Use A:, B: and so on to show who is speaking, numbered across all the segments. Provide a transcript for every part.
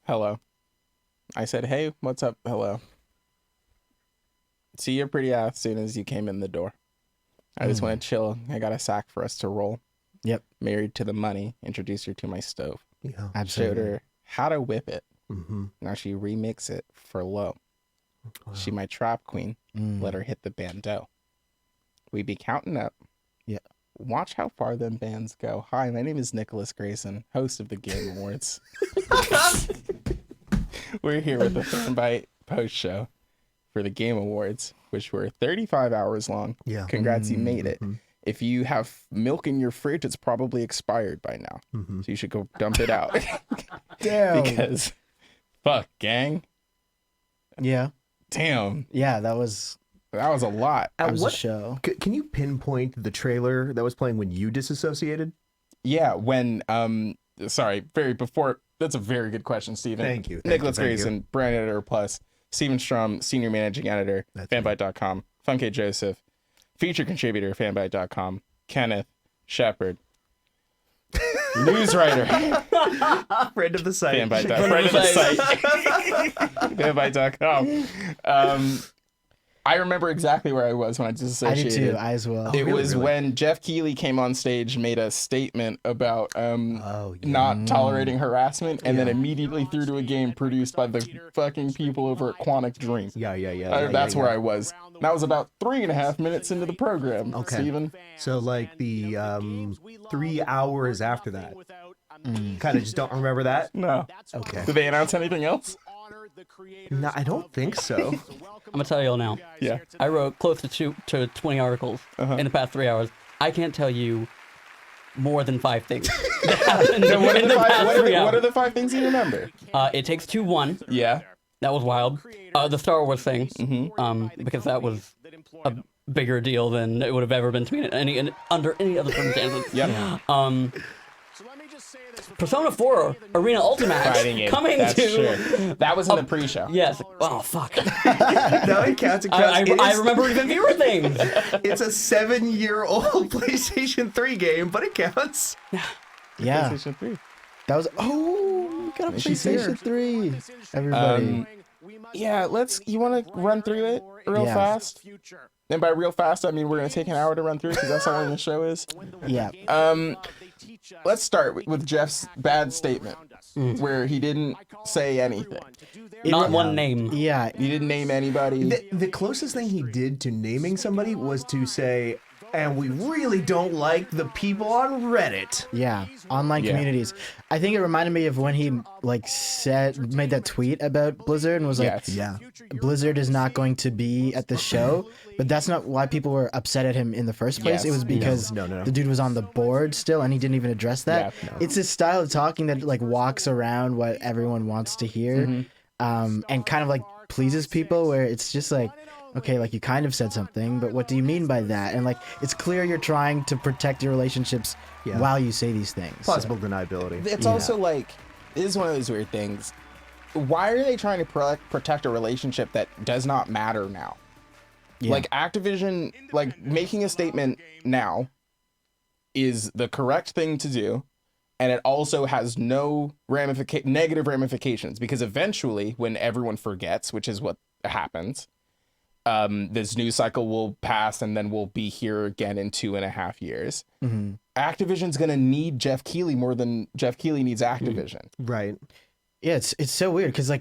A: Hello. I said, hey, what's up? Hello. See your pretty ass as soon as you came in the door. I just want to chill. I got a sack for us to roll.
B: Yep.
A: Married to the money. Introduced her to my stove.
C: Yeah.
B: Absolutely.
A: Showed her how to whip it.
C: Mm-hmm.
A: Now she remix it for low. Wow. She my trap queen. Let her hit the bando. We be counting up.
B: Yeah.
A: Watch how far them bands go. Hi, my name is Nicholas Grayson, host of the Game Awards. We're here with the Fanbite post show for the Game Awards, which were 35 hours long.
C: Yeah.
A: Congrats, you made it. If you have milk in your fridge, it's probably expired by now. So you should go dump it out.
B: Damn.
A: Because, fuck, gang.
B: Yeah.
A: Damn.
B: Yeah, that was
A: a lot.
C: At
B: a
C: what
B: show.
C: Can you pinpoint the trailer that was playing when you disassociated?
A: Yeah, when, sorry, that's a very good question, Steven.
C: Thank you.
A: Nicholas Grayson, brand editor plus, Steven Strum, senior managing editor, fanbite.com, Funke Joseph, feature contributor, fanbite.com, Kenneth Shepard, news writer,
C: Friend of the site.
A: fanbite.com. I remember exactly where I was when I
B: I did
A: disassociated.
B: too. I as well.
A: It was
C: really?
A: when Jeff Keighley came on stage, made a statement about not tolerating harassment, and then immediately threw to a game produced by the fucking people over at Quantic Dream. That's where I was. That was about 3.5 minutes into the program,
C: Okay.
A: Steven.
C: So like the 3 hours after that. Kind of just don't remember that?
A: No.
C: Okay.
A: Did they announce anything else?
C: No, I don't think so.
D: I'm gonna tell you all now.
A: Yeah.
D: I wrote close to 20 articles in the past 3 hours. I can't tell you more than 5 things that happened
A: What
D: in the past 3 hours.
A: are the 5 things you remember?
D: It Takes Two won.
A: Yeah.
D: That was wild. The Star Wars thing, because that was a bigger deal than it would have ever been to me under any other circumstances.
A: Yep.
D: Persona 4 Arena Ultimate coming
A: That's
D: to.
A: true. That was in the pre-show.
D: Yes. Oh fuck.
C: No, it counts. It counts.
D: I remember even fewer things.
C: It's a 7-year-old PlayStation 3 game, but it counts.
B: Yeah.
A: PlayStation 3.
B: That was we got a
A: She's here.
B: PlayStation 3. Everybody.
A: Yeah, you want to run through it real fast? And by real fast, I mean we're going to take an hour to run through because that's how long the show is.
B: Yeah.
A: Let's start with Jeff's bad statement where he didn't say anything.
D: Not one name.
B: Yeah.
A: He didn't name anybody.
C: The closest thing he did to naming somebody was to say, and we really don't like the people on Reddit.
B: Yeah, online communities. I think it reminded me of when he made that tweet about Blizzard and was like,
A: Yes.
B: Blizzard is not going to be at the show, but that's not why people were upset at him in the first place.
A: Yes.
B: It was because
C: No.
B: the dude was on the board still and he didn't even address that.
A: Yeah,
B: It's a style of talking that walks around what everyone wants to hear, and kind of pleases people, where it's just okay, you kind of said something, but what do you mean by that? And it's clear you're trying to protect your relationships while you say these things.
C: Plausible deniability.
A: It's also this is one of those weird things. Why are they trying to protect a relationship that does not matter now?
B: Yeah.
A: Activision, making a statement now is the correct thing to do. And it also has no negative ramifications, because eventually when everyone forgets, which is what happens, this news cycle will pass and then we'll be here again in 2.5 years. Activision's going to need Jeff Keighley more than Jeff Keighley needs Activision.
C: Right.
B: Yeah, it's so weird because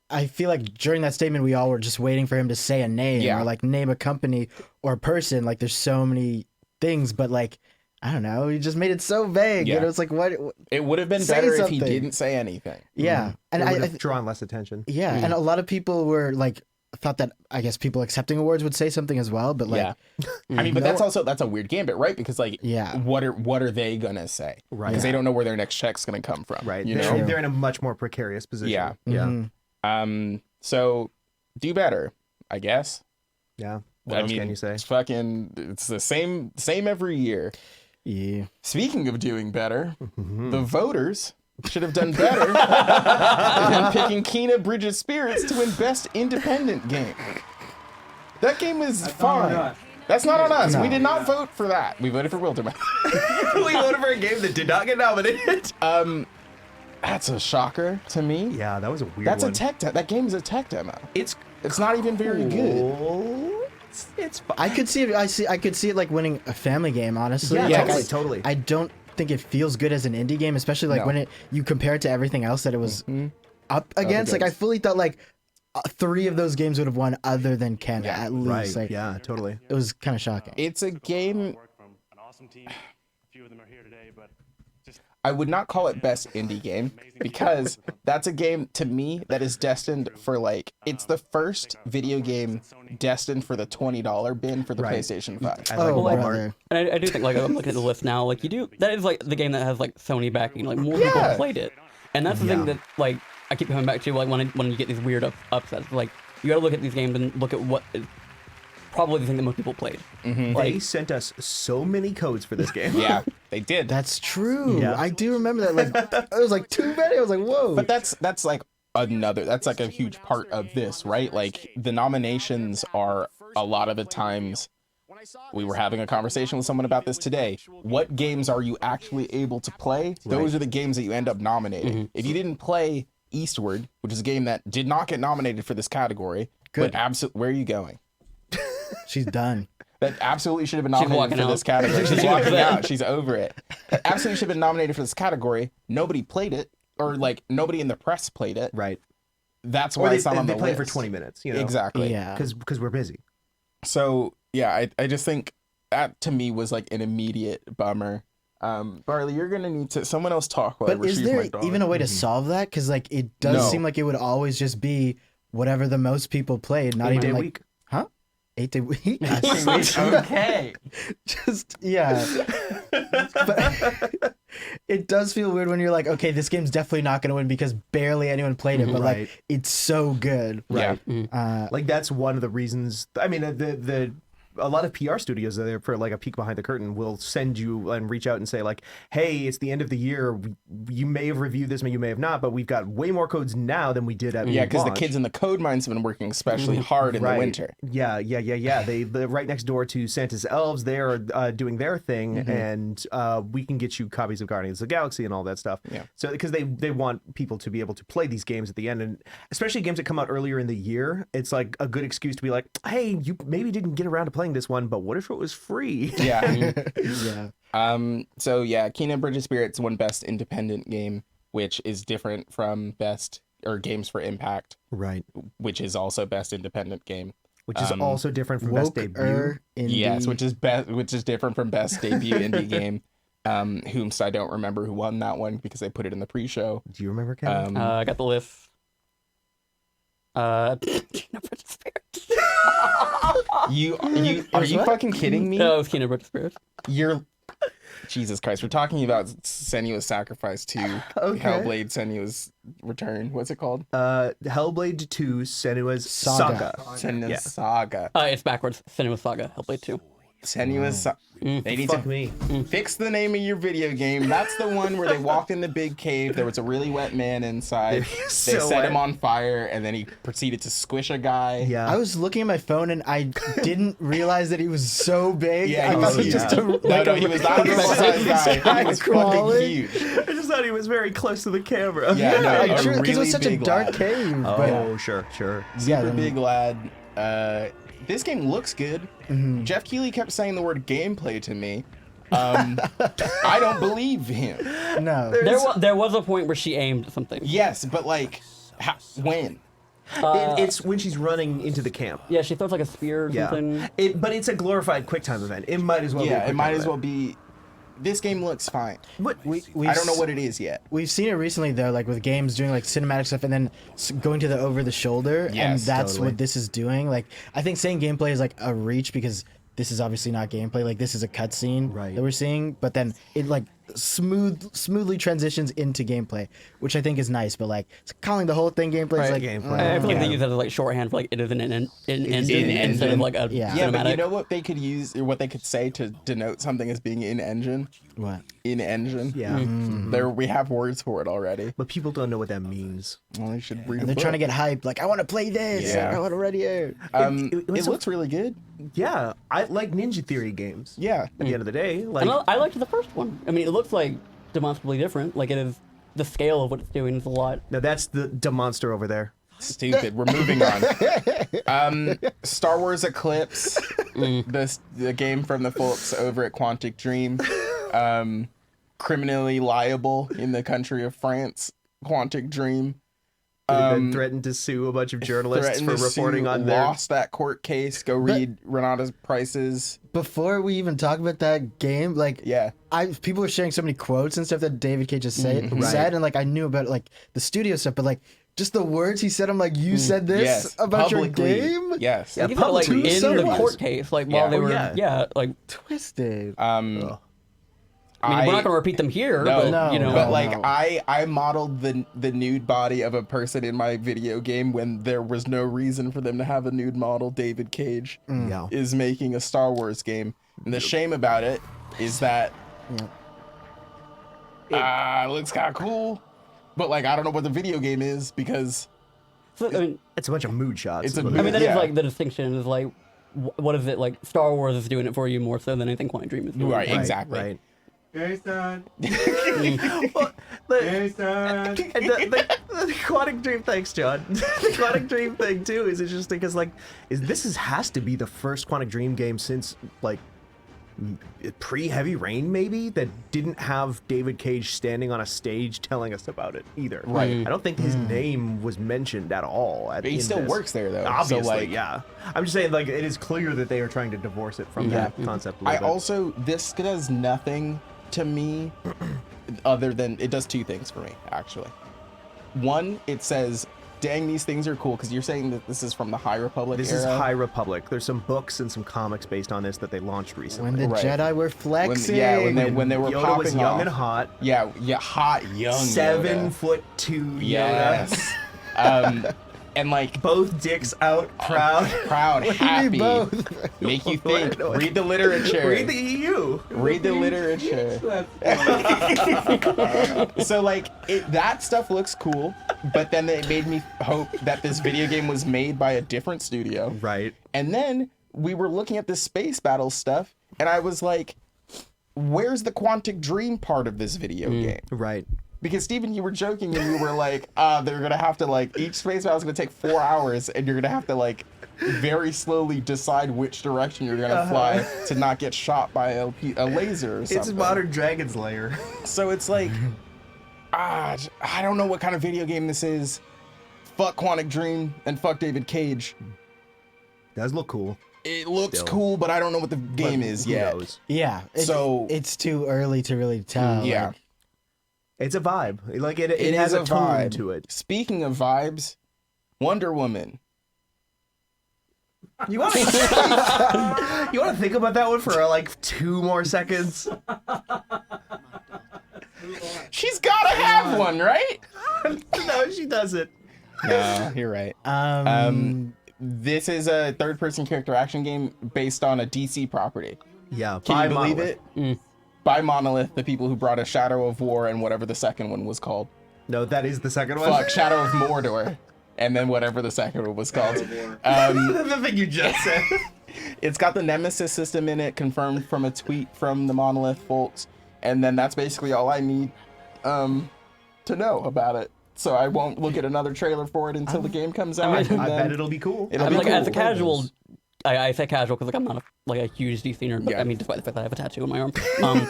B: I feel like during that statement we all were just waiting for him to say a name or name a company or a person. There's so many things, but I don't know, he just made it so vague.
A: Yeah.
B: It's what
A: it would have been
B: say
A: better
B: something.
A: if he didn't say anything.
B: Yeah, and
C: It would
B: I
C: have drawn less attention.
B: yeah, and a lot of people were thought that I guess people accepting awards would say something as well, but
A: I mean, but that's a weird gambit, right? Because what are they gonna say?
C: Right.
A: Because they don't know where their next check's gonna come from.
C: Right.
A: You know.
C: They're in a much more precarious position.
A: Yeah.
C: Yeah.
A: So do better, I guess.
C: Yeah. What else can you say?
A: It's the same every year.
B: yeah.
A: Speaking of doing better, the voters should have done better than picking Kena Bridge of Spirits to win Best Independent Game. That game is fine. That's not on us.
B: No.
A: We did not vote for that. We voted for Wilderman.
C: We voted for a game that did not get nominated.
A: That's a shocker to me.
C: Yeah, that was a weird
A: That's
C: one.
A: a tech demo. That game is a tech demo.
C: It's
A: not even very good.
C: cool. It's fine.
B: I could see it. I could see it like winning a family game. Honestly,
C: Yeah,
B: Like,
C: totally.
B: I don't think it feels good as an indie game, especially like
A: No.
B: when you compare it to everything else that it was up against. Like I fully thought like 3 of those games would have won other than Ken at least.
C: Right.
B: Like
C: Yeah, totally.
B: it was kind of shocking.
A: It's a game.
E: Work from an awesome team. A few of them are here today, but just
A: I would not call it best indie game because that's a game to me that is destined for like it's the first video game destined for the $20 bin for the
C: Right.
A: PlayStation 5.
C: I like
B: Oh,
C: Walmart.
B: brother.
D: And I do think, like, I'm looking at the list now, like, that is, like, the game that has, like, Sony backing. Like, more people
A: Yeah.
D: played it. And that's the thing that, like, I keep coming back to, like, when you get these weird upsets. Like, you gotta look at these games and look at what is probably the thing that most people played.
C: They
D: Like,
C: sent us so many codes for this game.
A: Yeah, they did.
B: That's true.
C: Yeah.
B: I do remember that. Like it was like too many. I was like, whoa.
A: But that's like that's like a huge part of this, right? Like the nominations are a lot of the times. We were having a conversation with someone about this today. What games are you actually able to play? Those are the games that you end up nominating. If you didn't play Eastward, which is a game that did not get nominated for this category,
B: Good.
A: where are you going?
B: She's done.
A: That absolutely should have been
D: She's
A: nominated
D: walking
A: for
D: out.
A: this category. She's
D: She's
A: walking
D: upset.
A: out. She's over it. That absolutely should have been nominated for this category. Nobody played it, or like nobody in the press played it.
C: Right.
A: That's
C: Or
A: why
C: they,
A: it's not on
C: they
A: the
C: play
A: list.
C: for 20 minutes, you know.
A: Exactly.
B: Yeah.
C: Because we're busy.
A: So yeah, I just think that to me was like an immediate bummer. Barley, you're gonna need to someone else talk while I
B: But is
A: retrieve
B: there
A: my dog.
B: even a way to solve that? Because like it does
A: No.
B: seem like it would always just be whatever the most people played. Not
C: 8
B: even
C: day
B: like
C: week.
B: huh? 8-day week.
A: Okay.
B: Just yeah. But it does feel weird when you're like, okay, this game's definitely not going to win because barely anyone played it, but
C: Right.
B: like it's so good.
A: Yeah.
C: Like that's one of the reasons. I mean, the a lot of PR studios are there for like a peek behind the curtain will send you and reach out and say like, hey, it's the end of the year. You may have reviewed this, you may have not, but we've got way more codes now than we did at
A: Yeah, because the
C: launch.
A: kids in the code mines have been working especially hard in the
C: Right.
A: winter.
C: Yeah. They live right next door to Santa's elves. They are doing their thing, and we can get you copies of Guardians of the Galaxy and all that stuff.
A: Yeah.
C: So because they want people to be able to play these games at the end, and especially games that come out earlier in the year, it's like a good excuse to be like, hey, you maybe didn't get around to playing this one, but what if it was free?
A: Yeah.
B: Yeah.
A: So yeah, Kena Bridge of Spirits won Best Independent Game, which is different from Best or Games for Impact,
C: Right.
A: which is also Best Independent Game.
C: Which is also different from best debut.
B: Indie.
A: Yes, which is different from Best Debut Indie Game. Whomst I don't remember who won that one because they put it in the pre-show.
C: Do you remember, Kevin?
D: I got the list.
A: You are you fucking kidding me?
D: No, it was Kingdom Hearts Spirit.
A: You're Jesus Christ. We're talking about Senua's Sacrifice 2, Hellblade Senua's Return. What's it called?
C: Hellblade 2 Senua's
B: Saga.
A: Senua's
C: Yeah.
A: Saga.
D: It's backwards. Senua Saga, Hellblade 2.
A: Senua's Saga. They need
C: Fuck
A: to
C: me.
A: fix the name of your video game. That's the one where they walked in the big cave. There was a really wet man inside. They
C: So
A: set
C: wet.
A: him on fire, and then he proceeded to squish a guy.
C: Yeah.
B: I was looking at my phone and I didn't realize that he was so big.
A: Yeah,
B: I
A: he
B: thought
A: was
B: it was
A: huge.
B: just a,
A: No,
B: like
A: no,
B: a
A: he was not a normal-sized guy. He was fucking
B: crawling.
A: huge.
C: I just thought he was very close to the camera.
A: Yeah, no,
B: I
A: a
B: true, because it
A: really
B: was such a
A: big
B: dark
A: lad.
B: cave.
C: Oh,
B: But
C: sure.
B: yeah,
A: Super
B: then-
A: big lad. This game looks good. Jeff Keighley kept saying the word gameplay to me. I don't believe him.
B: No.
D: There was a point where she aimed at something.
A: Yes, but like, when?
C: It's when she's running into the camp.
D: Yeah, she throws like a spear or
C: Yeah.
D: something.
C: But it's a glorified QuickTime event. It might as well be a
A: Yeah, it
C: QuickTime
A: might as
C: event.
A: well be. This game looks fine.
C: But
B: We've
A: I don't know what it is yet.
B: We've seen it recently though, like with games doing like cinematic stuff and then going to the over the shoulder, and
A: Yes,
B: that's
C: totally.
B: what this is doing. Like I think saying gameplay is like a reach because this is obviously not gameplay. Like this is a cutscene
C: Right.
B: that we're seeing, but then it like smoothly transitions into gameplay, which I think is nice. But like calling the whole thing gameplay is like
C: Gameplay.
D: I feel like they
C: Yeah.
D: use that as like shorthand for like it is an engine
A: in
D: instead of like a
B: Yeah.
A: Yeah, but you
D: cinematic.
A: know what they could use, or what they could say to denote something as being in engine?
B: what?
A: In engine.
C: Yeah.
A: There, we have words for it already.
C: But people don't know what that means.
A: Well, they should read.
B: And they're trying to get hyped. Like I want to play this.
A: Yeah.
B: I want to ready it.
A: It
C: was a-
A: looks really good.
C: Yeah, I like Ninja Theory games.
A: Yeah.
C: At the end of the day, like
D: And I liked the first one. I mean, it looks like demonstrably different. Like it is the scale of what it's doing is a lot.
C: Now that's the monster over there.
A: Stupid. We're moving on. Star Wars Eclipse, the game from the folks over at Quantic Dream, criminally liable in the country of France. Quantic Dream.
C: They've been threatened to sue a bunch of journalists for reporting on their.
A: Lost that court case. Go read Renata's Price's.
B: Before we even talk about that game, like,
A: Yeah.
B: people were sharing so many quotes and stuff that David Cage just said, and like I knew about like the studio stuff, but like just the words he said, I'm like, you said this
A: Yes.
B: about
A: Publicly.
B: your game?
A: Yes.
D: Yeah, people like
B: publicly.
D: in
B: So
D: the
B: much.
D: court case, like
A: Yeah.
D: while they
A: Oh,
D: were, like.
B: Twisted.
D: I mean, we're not going to repeat them here, but
B: No,
D: you know,
A: But like
B: no.
A: I modeled the nude body of a person in my video game when there was no reason for them to have a nude model. David Cage
C: Yeah.
A: is making a Star Wars game, and the shame about it is that it looks kind of cool, but like I don't know what the video game is because
D: so, I mean,
C: It's a bunch of mood shots.
A: It's a
C: is what
A: mood-
C: it
D: I mean, that
C: is.
D: is
A: Yeah.
D: like the distinction is like, what is it like? Star Wars is doing it for you more so than anything Quantic Dream is doing.
A: Right.
C: Right,
A: Exactly.
C: Right.
F: Jason.
C: Well, the,
F: Jason.
C: and the Quantic Dream, thanks, John. The Quantic Dream thing too is interesting because like, has to be the first Quantic Dream game since like pre-Heavy Rain maybe that didn't have David Cage standing on a stage telling us about it either.
A: Right.
C: I don't think his name was mentioned at all.
A: But he
C: in
A: still
C: this.
A: works there though.
C: Obviously,
A: so like
C: yeah. I'm just saying like it is clear that they are trying to divorce it from that concept. A
A: I
C: little bit.
A: also this does nothing to me other than it does two things for me actually. One, it says, "Dang, these things are cool," because you're saying that this is from the High Republic
C: This
A: era.
C: is High Republic. There's some books and some comics based on this that they launched recently.
B: When the
A: Right.
B: Jedi were flexing.
A: when they were
C: Yoda
A: popping
C: was young
A: off.
C: and hot.
A: Yeah, hot young
C: 7'2" Yoda.
A: Yes. And like
C: Both dicks out, proud.
A: proud, happy,
B: both.
A: make you think. Read the literature.
C: Read the E EU.
A: Read the literature.
F: That's
A: So like that stuff looks cool, but then it made me hope that this video game was made by a different studio.
C: Right.
A: And then we were looking at this space battle stuff, and I was like, "Where's the Quantic Dream part of this video game?"
C: Right.
A: Because Steven, you were joking and you were like, they're gonna have to like each space battle is gonna take 4 hours, and you're gonna have to like very slowly decide which direction you're gonna fly to not get shot by a laser or something.
C: It's modern Dragon's Lair.
A: So it's like, I don't know what kind of video game this is. Fuck Quantic Dream and fuck David Cage.
C: Does look cool.
A: It looks
C: Still.
A: cool, but I don't know what the game is
C: Who
A: yet.
C: knows?
B: Yeah.
A: So-
B: it's too early to really tell.
A: Yeah.
B: like,
C: It's a vibe. Like it
A: It
C: has
A: is
C: a tone
A: vibe
C: to it.
A: Speaking of vibes, Wonder Woman.
C: You want to you want to think about that one for like 2 more seconds?
A: She's gotta have one, right?
C: No, she doesn't.
A: No, you're right. This is a third-person character action game based on a DC property.
C: Yeah.
A: Can
C: by
A: you believe
C: Monolith.
A: it? By Monolith, the people who brought us Shadow of War and whatever the second one was called.
C: No, that is the second one.
A: Fuck, Shadow of Mordor. And then whatever the second one was called.
C: The thing you just said.
A: It's got the Nemesis system in it, confirmed from a tweet from the Monolith folks. And then that's basically all I need to know about it. So I won't look at another trailer for it until the game comes out.
C: I
A: and
C: bet
A: then
C: it'll be cool.
A: it'll
D: I
A: be
D: mean, like
A: cool.
D: as a casual, I say casual because like I'm not a huge DC nerd, but
A: Yeah.
D: I mean, despite the fact that I have a tattoo on my arm, I'm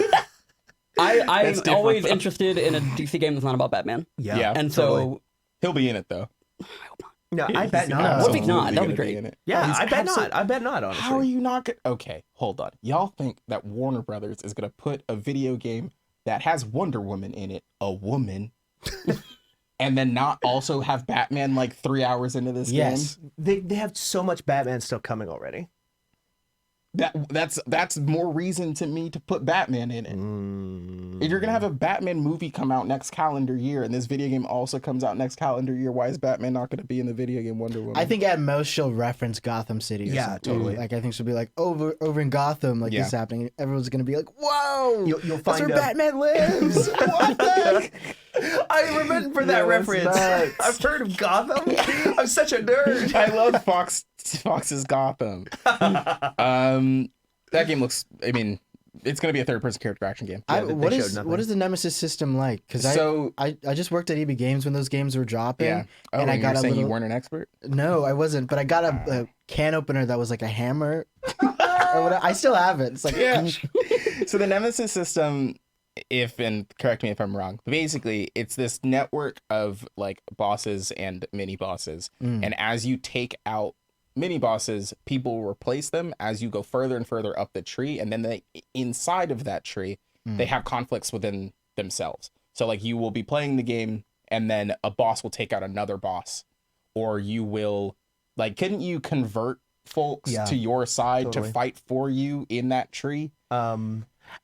A: different,
D: always
A: though.
D: interested in a DC game that's not about Batman.
A: Yeah.
D: And so,
C: totally.
A: He'll be in it though.
C: No, I bet not.
B: absolutely
D: What if he's not? That'd be
A: gonna
D: great.
A: in it.
C: Yeah,
A: He's
C: I bet
A: absolute-
C: not. I bet not, honestly.
A: How are you not gonna... Okay, hold on. Y'all think that Warner Brothers is gonna put a video game that has Wonder Woman in it, a woman, and then not also have Batman like 3 hours into this
B: yes.
A: game?
C: They have so much Batman stuff coming already.
A: That's more reason to me to put Batman in it. If you're gonna have a Batman movie come out next calendar year, and this video game also comes out next calendar year, why is Batman not gonna be in the video game Wonder Woman?
B: I think at most she'll reference Gotham City. Or
C: Yeah,
B: something.
C: totally.
B: Like I think she'll be like over in Gotham, like
A: Yeah.
B: this is happening. Everyone's gonna be like, "Whoa,
C: You'll
B: that's
C: find
B: where
C: a-
B: Batman lives." What the heck?
C: I remember that
A: Yeah, that's
C: reference.
A: nuts.
C: I've heard of Gotham. I'm such a nerd.
A: I love Fox's Gotham. That game looks, I mean, It's going to be a third-person character action game.
C: Yeah, they
B: what
C: showed
B: is
C: nothing.
B: what is the Nemesis system like? Because
A: So-
B: I just worked at EB Games when those games were dropping.
A: Yeah. Oh,
B: and I got
A: you're
B: a
A: saying
B: little.
A: you weren't an expert?
B: No, I wasn't. But I got a can opener that was like a hammer. Or whatever. I still have it. It's like
A: So the Nemesis system, and correct me if I'm wrong, but basically it's this network of like bosses and mini bosses. And as you take out mini bosses, people will replace them as you go further and further up the tree. And then inside of that tree, they have conflicts within themselves. So like you will be playing the game and then a boss will take out another boss, or you will like, couldn't you convert folks
C: Yeah,
A: to your side
C: totally.
A: to fight for you in that tree?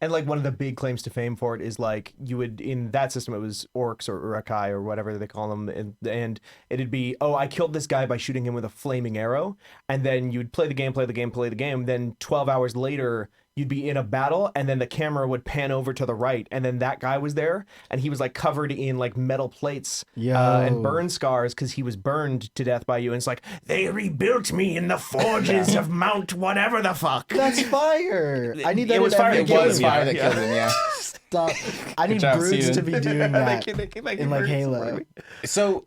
C: And like one of the big claims to fame for it is like you would in that system it was orcs or urukai or whatever they call them, and it'd be, oh, I killed this guy by shooting him with a flaming arrow, and then you'd play the game. Then 12 hours later you'd be in a battle, and then the camera would pan over to the right, and then that guy was there, and he was like covered in like metal plates and
B: Yo.
C: burn scars because he was burned to death by you. And it's like, they rebuilt me in the forges of Mount whatever the fuck.
B: that's fire. I need that.
C: It was
B: in
C: fire.
B: every
C: It
B: game.
A: was fire that
C: Yeah.
A: killed him, yeah.
B: Stop. I need
A: job,
B: brutes
A: Steven.
B: to be doing that in like Halo.
A: So,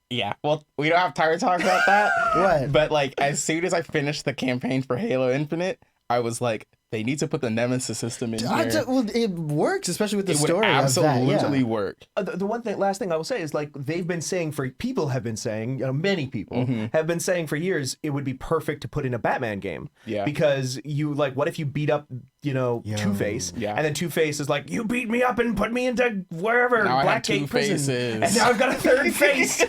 A: yeah, well, we don't have time to talk about that.
B: What?
A: But like, as soon as I finished the campaign for Halo Infinite, I was like, they need to put the Nemesis system in here.
B: Well, it works, especially with the
A: It would
B: story.
A: absolutely
B: of that, yeah.
A: work.
C: The last thing I will say is like they've been saying people have been saying, many people have been saying for years, it would be perfect to put in a Batman game.
A: Yeah.
C: Because you like, what if you beat up, Two-Face,
A: Yeah.
C: and then Two-Face is like, you beat me up and put me into wherever
A: Now I have two
C: Blackgate prison,
A: faces.
C: and now I've got a third face,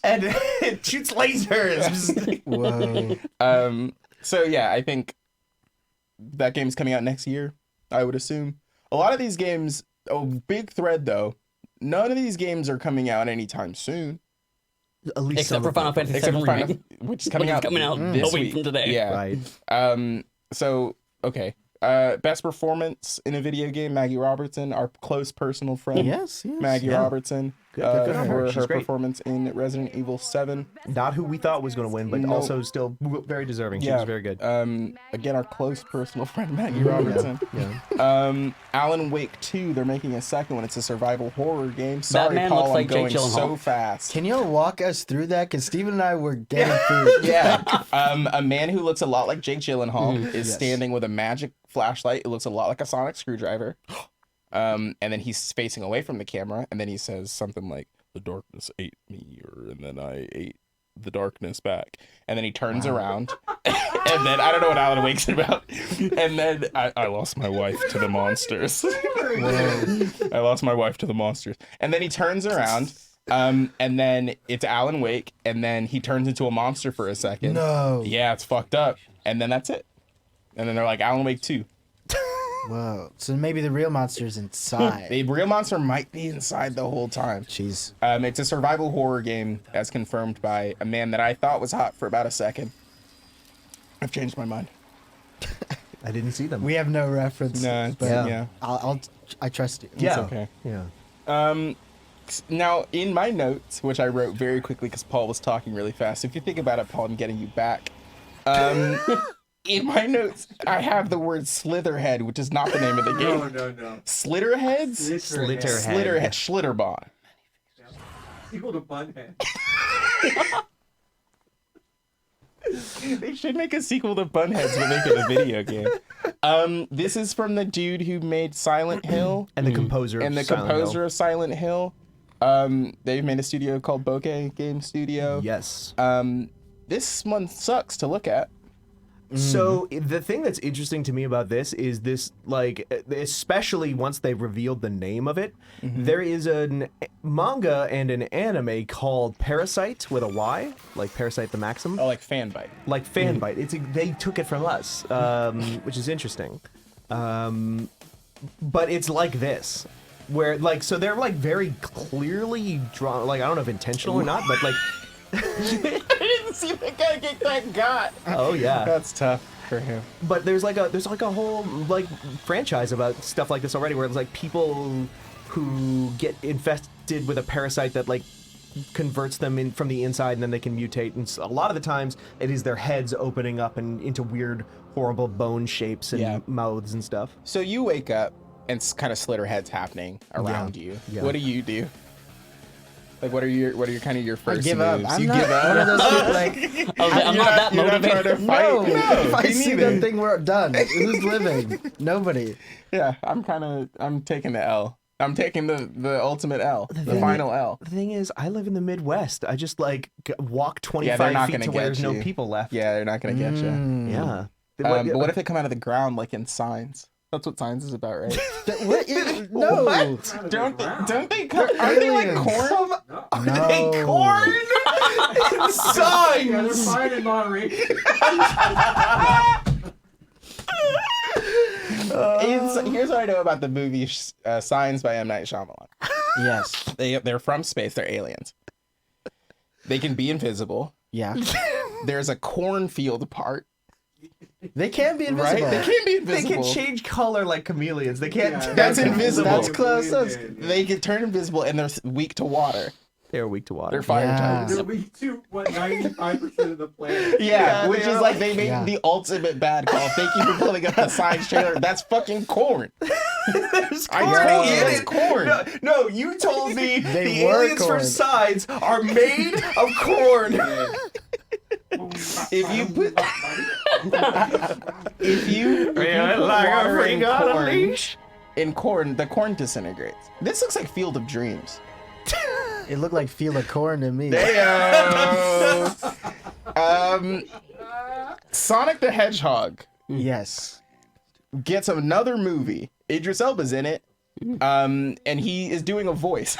C: and it shoots lasers.
B: Whoa.
A: So yeah, I think that game's coming out next year, I would assume. A lot of these games, big thread though, none of these games are coming out anytime soon.
C: At least
D: Except for Final Fantasy
A: Except
D: VII
A: for Final,
D: Remake.
A: which is coming
D: Which is
A: out
D: coming out
A: this
D: a week
A: week
D: from today.
A: Yeah.
C: Right.
A: So okay. Best performance in a video game, Maggie Robertson, our close personal friend.
B: Yes.
A: Maggie
C: Yeah.
A: Robertson
C: Good on her.
A: for
C: She's
A: her
C: great.
A: performance in Resident Evil 7.
C: Not who we thought was going to win, but
A: Nope.
C: also still very deserving. She was very good.
A: Again, our close personal friend, Maggie Robertson.
C: Yeah.
A: Alan Wake 2, they're making a second one. It's a survival horror game. Sorry,
D: Batman
A: Paul,
D: looks like
A: I'm going
D: Jake Gyllenhaal.
A: so fast.
B: Can you walk us through that? Because Steven and I were getting through.
A: Yeah. A man who looks a lot like Jake Gyllenhaal is
B: Yes.
A: standing with a magic flashlight. It looks a lot like a sonic screwdriver. And then he's facing away from the camera, and then he says something like, "The darkness ate me," and then I ate the darkness back. And then he turns around, and then I don't know what Alan Wake's about. And then I lost my wife to the monsters. I lost my wife to the monsters. And then he turns around, and then it's Alan Wake, and then he turns into a monster for a second.
B: No.
A: Yeah, it's fucked up. And then that's it. And then they're like, Alan Wake 2.
B: Whoa. So maybe the real monster's inside.
A: The real monster might be inside the whole time.
B: Jeez.
A: It's a survival horror game as confirmed by a man that I thought was hot for about a second. I've changed my mind.
C: I didn't see them.
B: We have no reference.
A: No,
B: but
A: yeah.
B: I trust you.
C: yeah.
A: okay.
C: Yeah.
A: Now, in my notes, which I wrote very quickly because Paul was talking really fast. If you think about it, Paul, I'm getting you back. In my notes, I have the word Slitherhead, which is not the name of the game.
F: No.
A: Slitterheads?
C: Slitterhead.
A: Schlitterbahn.
F: Equal to Bunhead.
A: They should make a sequel to Bunheads, but make it a video game. This is from the dude who made Silent Hill
C: And the composer.
A: and the
C: of Silent
A: composer
C: Hill.
A: of Silent Hill. They've made a studio called Bokeh Game Studio.
C: Yes.
A: This one sucks to look at.
C: So the thing that's interesting to me about this is this, like, especially once they revealed the name of it, there is a manga and an anime called Parasite with a Y, like Parasite the Maxim,
A: Oh, like Fanbite.
C: like Fanbite. They took it from us, which is interesting. But it's like this, where like, so they're like very clearly drawn. Like, I don't know if intentional or not, but like,
A: I didn't see the guy get that got.
C: oh yeah.
A: That's tough for him.
C: But there's like a whole like franchise about stuff like this already, where it's like people who get infested with a parasite that like converts them in from the inside, and then they can mutate. And a lot of the times, it is their heads opening up and into weird, horrible bone shapes and mouths and stuff.
A: So you wake up and kind of slitter heads happening around you.
C: Yeah.
A: What do? Like, what are your kind of your first
B: give
A: moves?
B: up. I'm
A: you
B: not
A: give up.
B: one of those people, like,
D: I was like, I'm not that
A: You're not trying
D: motivated.
A: to fight.
B: no, if I
A: me
B: see
A: neither.
B: that thing, we're done. Who's living? Nobody.
A: Yeah, I'm taking the L. I'm taking the ultimate L, the final L.
C: The thing is, I live in the Midwest. I just like walk
A: Yeah, they're
C: 25
A: not
C: feet
A: gonna
C: to where
A: get
C: there's no
A: you.
C: people left.
A: Yeah, they're not gonna get you.
C: Yeah.
A: But what if they come out of the ground like in Signs? That's what Signs is about, right?
B: What? No.
A: Don't they come? Aren't they like
B: aliens.
A: corn?
B: No.
C: Hey, corn!
F: Yeah, they're
C: Signs!
F: fine in moderation.
A: Here's what I know about the movie Signs by M. Night Shyamalan.
B: Yes.
A: They're from space. They're aliens. They can be invisible.
B: Yeah.
A: There's a cornfield part,
B: They can be
A: right?
B: invisible.
A: They can be
C: They
A: invisible.
C: can change color like chameleons. They can't.
F: Yeah,
A: That's invisible.
B: That's close.
A: They can turn invisible, and they're weak to water.
C: They're weak to water.
A: They're fire
B: Yeah.
A: types.
F: They're weak to, 95% of the planet?
A: Yeah, which
C: they
A: is
C: are
A: like they made
B: Yeah.
A: the ultimate bad call. Thank you for pulling up the Signs trailer. That's fucking corn.
C: There's
A: I
C: corn
A: told you
C: in
A: that's
C: it.
A: corn.
C: No, you told me
B: They
C: the
B: were
C: aliens
B: corn.
C: from Signs are made of corn.
A: If you put, if you put water in corn, the corn disintegrates. This looks like Field of Dreams.
B: It looked like Field of Corn to me.
A: Sonic the Hedgehog
B: Yes.
A: gets another movie. Idris Elba's in it, and he is doing a voice.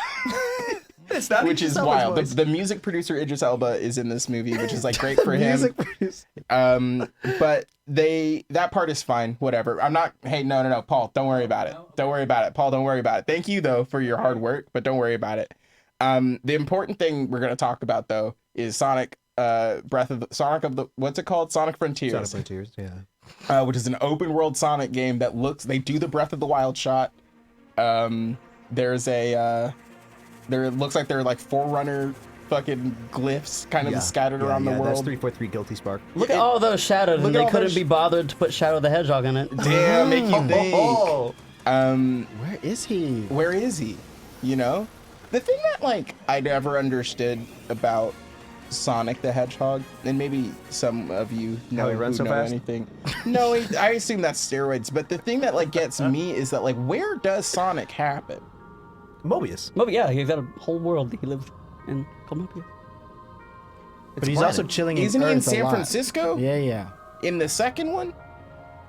C: It's not
A: Which is
C: Idris Elba's
A: wild.
C: voice.
A: The music producer Idris Elba is in this movie, which is like great for him.
B: Music producer.
A: But that part is fine. Whatever. I'm not. Hey, no, Paul. Don't worry about it. Don't worry about it, Paul. Don't worry about it. Thank you though for your hard work, but don't worry about it. The important thing we're gonna talk about though is Sonic. What's it called? Sonic Frontiers.
C: Sonic Frontiers, yeah.
A: Which is an open world Sonic game that they do the Breath of the Wild shot. There's it looks like they're like Forerunner fucking glyphs kind of scattered around the
C: That's
A: world.
C: 343 Guilty Spark.
D: Look at all those shadows,
A: Look
D: and
A: at
D: they
A: all
D: couldn't
A: those
D: be bothered to put Shadow the Hedgehog in it.
A: Damn, make you think.
C: Oh,
B: Where is he?
A: Where is he? You know? The thing that like I never understood about Sonic the Hedgehog, and maybe some of you know,
C: How he runs
A: who
C: so
A: know
C: fast?
A: anything. No, I assume that's steroids, but the thing that like gets me is that like where does Sonic happen?
C: Mobius.
D: But yeah, he's got a whole world that he lives in Columbia.
B: But he's also chilling in
A: Isn't he in
B: Earth a
A: San
B: lot.
A: Francisco?
B: Yeah, yeah.
A: In the second one?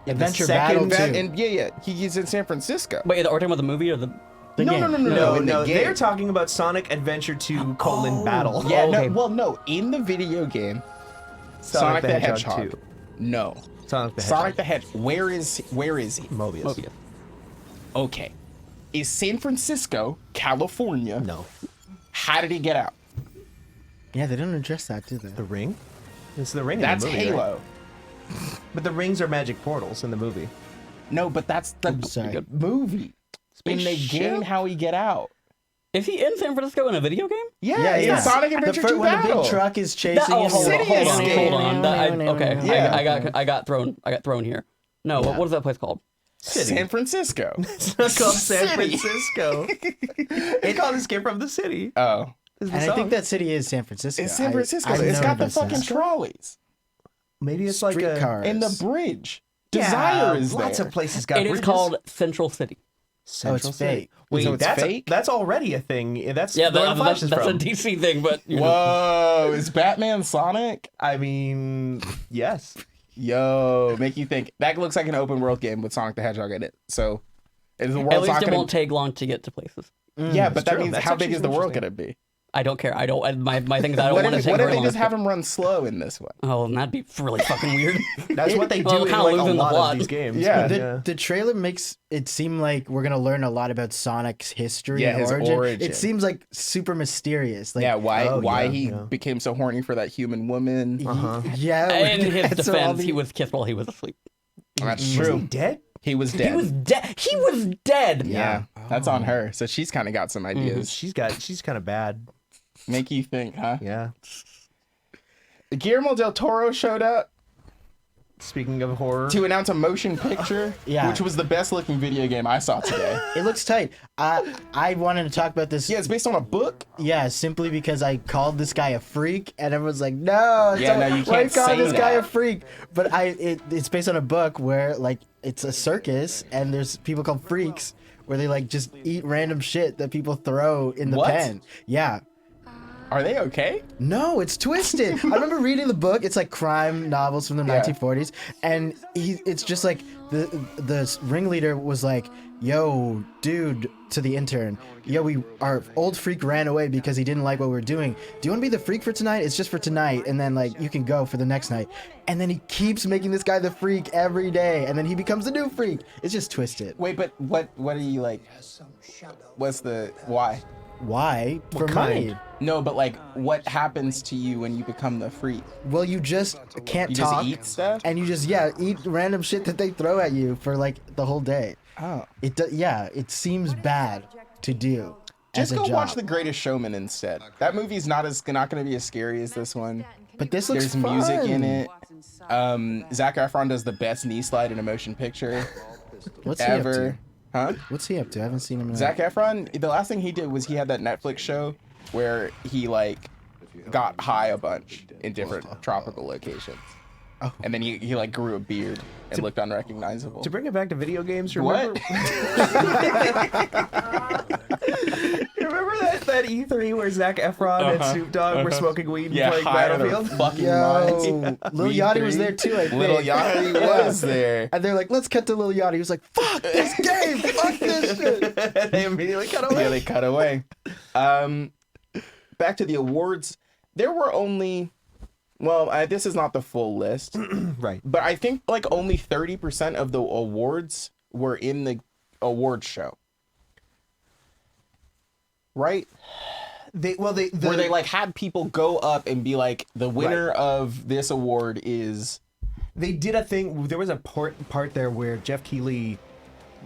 B: Adventure
C: second
B: Battle 2.
A: And yeah, he's in San Francisco.
D: Wait, are we talking about the movie or the?
B: The
A: No,
B: game.
A: no, no, no,
C: No,
A: no, in the
C: no,
A: game.
C: they're talking about Sonic Adventure 2: Battle.
A: Yeah,
D: okay.
A: no, in the video game, Sonic the Hedgehog.
C: 2.
A: No.
C: Sonic the Hedgehog.
A: Sonic the Hedgehog. Where is he?
C: Mobius.
D: Mobius.
A: Okay. Is San Francisco, California?
C: No.
A: How did he get out?
B: Yeah, they don't address that, do they?
C: The ring? It's the ring
A: That's
C: in the movie, right?
A: Halo.
C: But the rings are magic portals in the movie.
A: No, but that's the
B: Sorry.
A: movie. In the
C: Spaceship?
A: game, how he get out?
D: Is he in San Francisco in a video game?
A: Yeah,
B: yeah.
A: it's Sonic Adventure 2
B: when the
A: Battle.
B: big truck is chasing him.
D: hold on,
A: City
D: hold on,
A: Escape.
D: hold on. Okay,
A: Yeah.
D: I got thrown here. No, what is that place called?
A: San Francisco.
C: It's not called San
A: City.
C: Francisco. It's called Escape from the City.
A: Oh.
B: And I think that city is San Francisco.
A: It's San Francisco.
B: I've
A: It's
B: known
A: got the
B: about that.
A: fucking trolleys.
C: Maybe it's like a
B: Streetcars.
A: And the bridge.
C: Yeah,
A: Desire is there.
C: lots of places got
D: It is
C: bridges.
D: called Central City.
C: Central
B: it's
C: City.
B: fake.
C: Wait,
A: So it's
C: that's
A: fake?
C: that's already a thing. That's
D: Yeah,
C: where the Flash
D: that's
C: is
D: a
C: from.
D: DC thing, but you know.
A: Whoa, is Batman Sonic?
C: I mean, yes.
A: Yo, make you think. That looks like an open world game with Sonic the Hedgehog in it. So, is the world
D: At least
A: not
D: it
A: gonna...
D: won't take long to get to places.
A: Yeah, but that
C: true.
A: means
C: That's
A: how big
C: actually
A: is the world
C: interesting.
A: going to be?
D: I don't care. I don't. My thing is I don't
A: What
D: want to
A: if,
D: take
A: what if
D: very
A: they
D: long.
A: just have him run slow in this one?
D: Oh, that'd be really fucking weird.
C: That's what they do
D: Well,
C: in
D: kinda
C: like a
D: losing the
C: lot
D: plot.
C: of these games.
A: Yeah.
B: The trailer makes it seem like we're gonna learn a lot about Sonic's history
A: Yeah,
B: and
A: his
B: origin.
A: origin.
B: It seems like super mysterious. Like,
A: Yeah, why
C: Oh,
A: why
C: yeah,
A: he
C: yeah.
A: became so horny for that human woman.
B: yeah.
D: In his
B: that's all
D: defense,
B: the-
D: he was kissed while he was asleep.
A: That's
C: Was
A: true.
C: he dead?
A: He was dead.
D: He was dead. He was dead.
A: Yeah, that's on her. So she's kind of got some ideas.
C: She's kind of bad.
A: Make you think, huh?
C: Yeah.
A: Guillermo del Toro showed up
C: Speaking of horror,
A: to announce a motion picture,
B: Yeah.
A: which was the best looking video game I saw today.
B: It looks tight. I wanted to talk about this.
A: Yeah, it's based on a book.
B: Yeah, simply because I called this guy a freak, and everyone's like, "No,
A: Yeah, no, you
B: why
A: can't
B: call
A: say
B: this guy a
A: that.
B: freak?" But it's based on a book where like it's a circus, and there's people called freaks where they like just eat random shit that people throw in the
A: What?
B: pen. Yeah.
A: Are they okay?
B: No, it's twisted. I remember reading the book. It's like crime novels from the
A: Yeah.
B: 1940s, and it's just like the ringleader was like, "Yo, dude," to the intern. "Yo, our old freak ran away because he didn't like what we were doing. Do you want to be the freak for tonight? It's just for tonight, and then like you can go for the next night." And then he keeps making this guy the freak every day, and then he becomes the new freak. It's just twisted.
A: Wait, but what are you like? What's the why?
B: Why? For
C: kind?
B: money.
A: No, but like, what happens to you when you become the freak?
B: Well, you just can't
A: You
B: talk.
A: just eat stuff?
B: And you just eat random shit that they throw at you for like the whole day.
A: Oh.
B: It seems bad to do.
A: Just
B: as a
A: go
B: job.
A: watch The Greatest Showman instead. That movie's not going to be as scary as this one.
B: But this looks
A: There's music in
B: fun.
A: it. Zac Efron does the best knee slide in a motion picture
B: What's he up
A: ever.
B: to?
A: Huh?
B: What's he up to? I haven't seen him. In
A: Zac Efron, the last thing he did was he had that Netflix show where he like got high a bunch in different tropical locations.
B: Oh.
A: And then he like grew a beard and looked unrecognizable.
C: to bring it back to video games, you
A: What?
C: remember? You remember that E3 where Zac Efron and Snoop Dogg were smoking weed and
A: Yeah,
C: playing
A: high out of their
C: Battlefield?
A: fucking minds.
B: Yo, Lil
A: Weed
B: Yachty was
A: three.
B: there too. I think.
A: Little Yachty
B: Yeah.
A: was there.
B: And they're like, "Let's cut to Lil Yachty." He was like, "Fuck this game! Fuck this shit!"
C: They immediately cut away.
A: Yeah, they cut away. Back to the awards. There were only, this is not the full list,
C: Right.
A: but I think like only 30% of the awards were in the awards show. Right? Where they like had people go up and be like, the winner of this award is.
C: They did a thing. There was a part there where Jeff Keighley,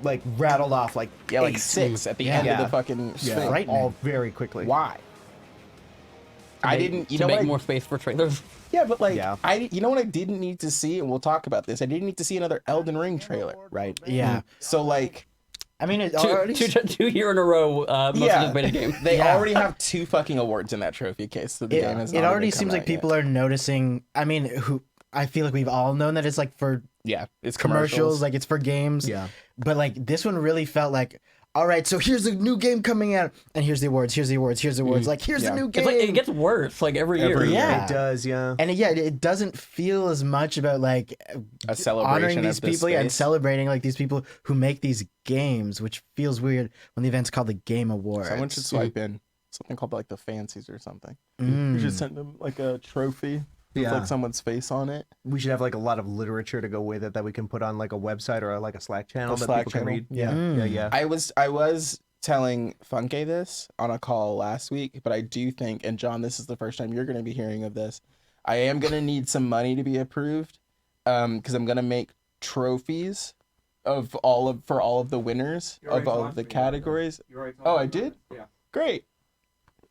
C: like, rattled off like
A: Yeah, like
C: 8.
A: 6 at the
B: Yeah.
A: end of
C: Yeah.
A: the fucking thing.
B: Right.
C: all very quickly.
A: Why? I didn't, you
D: to
A: know
D: make
A: what?
D: more space for trailers.
A: Yeah, but like,
C: Yeah.
A: you know what I didn't need to see, and we'll talk about this. I didn't need to see another Elden Ring trailer.
C: Right.
B: Yeah.
A: So like,
B: I mean, it
D: Two,
B: already.
D: two year in a row, most anticipated game.
A: they
B: Yeah.
A: already have 2 fucking awards in that trophy case. So the game has
B: It
A: not
B: already
A: even come
B: seems like
A: out yet.
B: people are noticing. I mean, I feel like we've all known that it's like for
A: Yeah, it's
B: commercials, like it's for games.
C: Yeah.
B: But like this one really felt like, all right, so here's a new game coming out, and here's the awards, here's the awards, here's the awards. Like here's
A: Yeah.
B: the new
D: It's
B: game.
D: like it gets worse like every year.
A: Every year.
B: Yeah.
C: It does, yeah.
B: And it doesn't feel as much about like
A: a celebration
B: honoring these
A: of this
B: people and
A: space.
B: celebrating like these people who make these games, which feels weird when the event's called the Game Awards.
A: Someone should swipe in something called like the Fancies or something.
B: Mm.
A: You should send them like a trophy with
C: Yeah.
A: like someone's face on it.
C: We should have like a lot of literature to go with it that we can put on like a website or like a Slack channel
A: A
C: that
A: Slack
C: people can
A: channel.
C: read. Yeah,
B: Mm.
C: yeah.
A: I was telling Funke this on a call last week, but I do think, and John, this is the first time you're going to be hearing of this. I am going to need some money to be approved, because I'm going to make trophies for all of the winners
F: You already
A: of all
F: talked
A: of the
F: to me about that.
A: categories.
F: You already talked
A: Oh, I
F: about
A: did?
F: it. Yeah.
A: Great.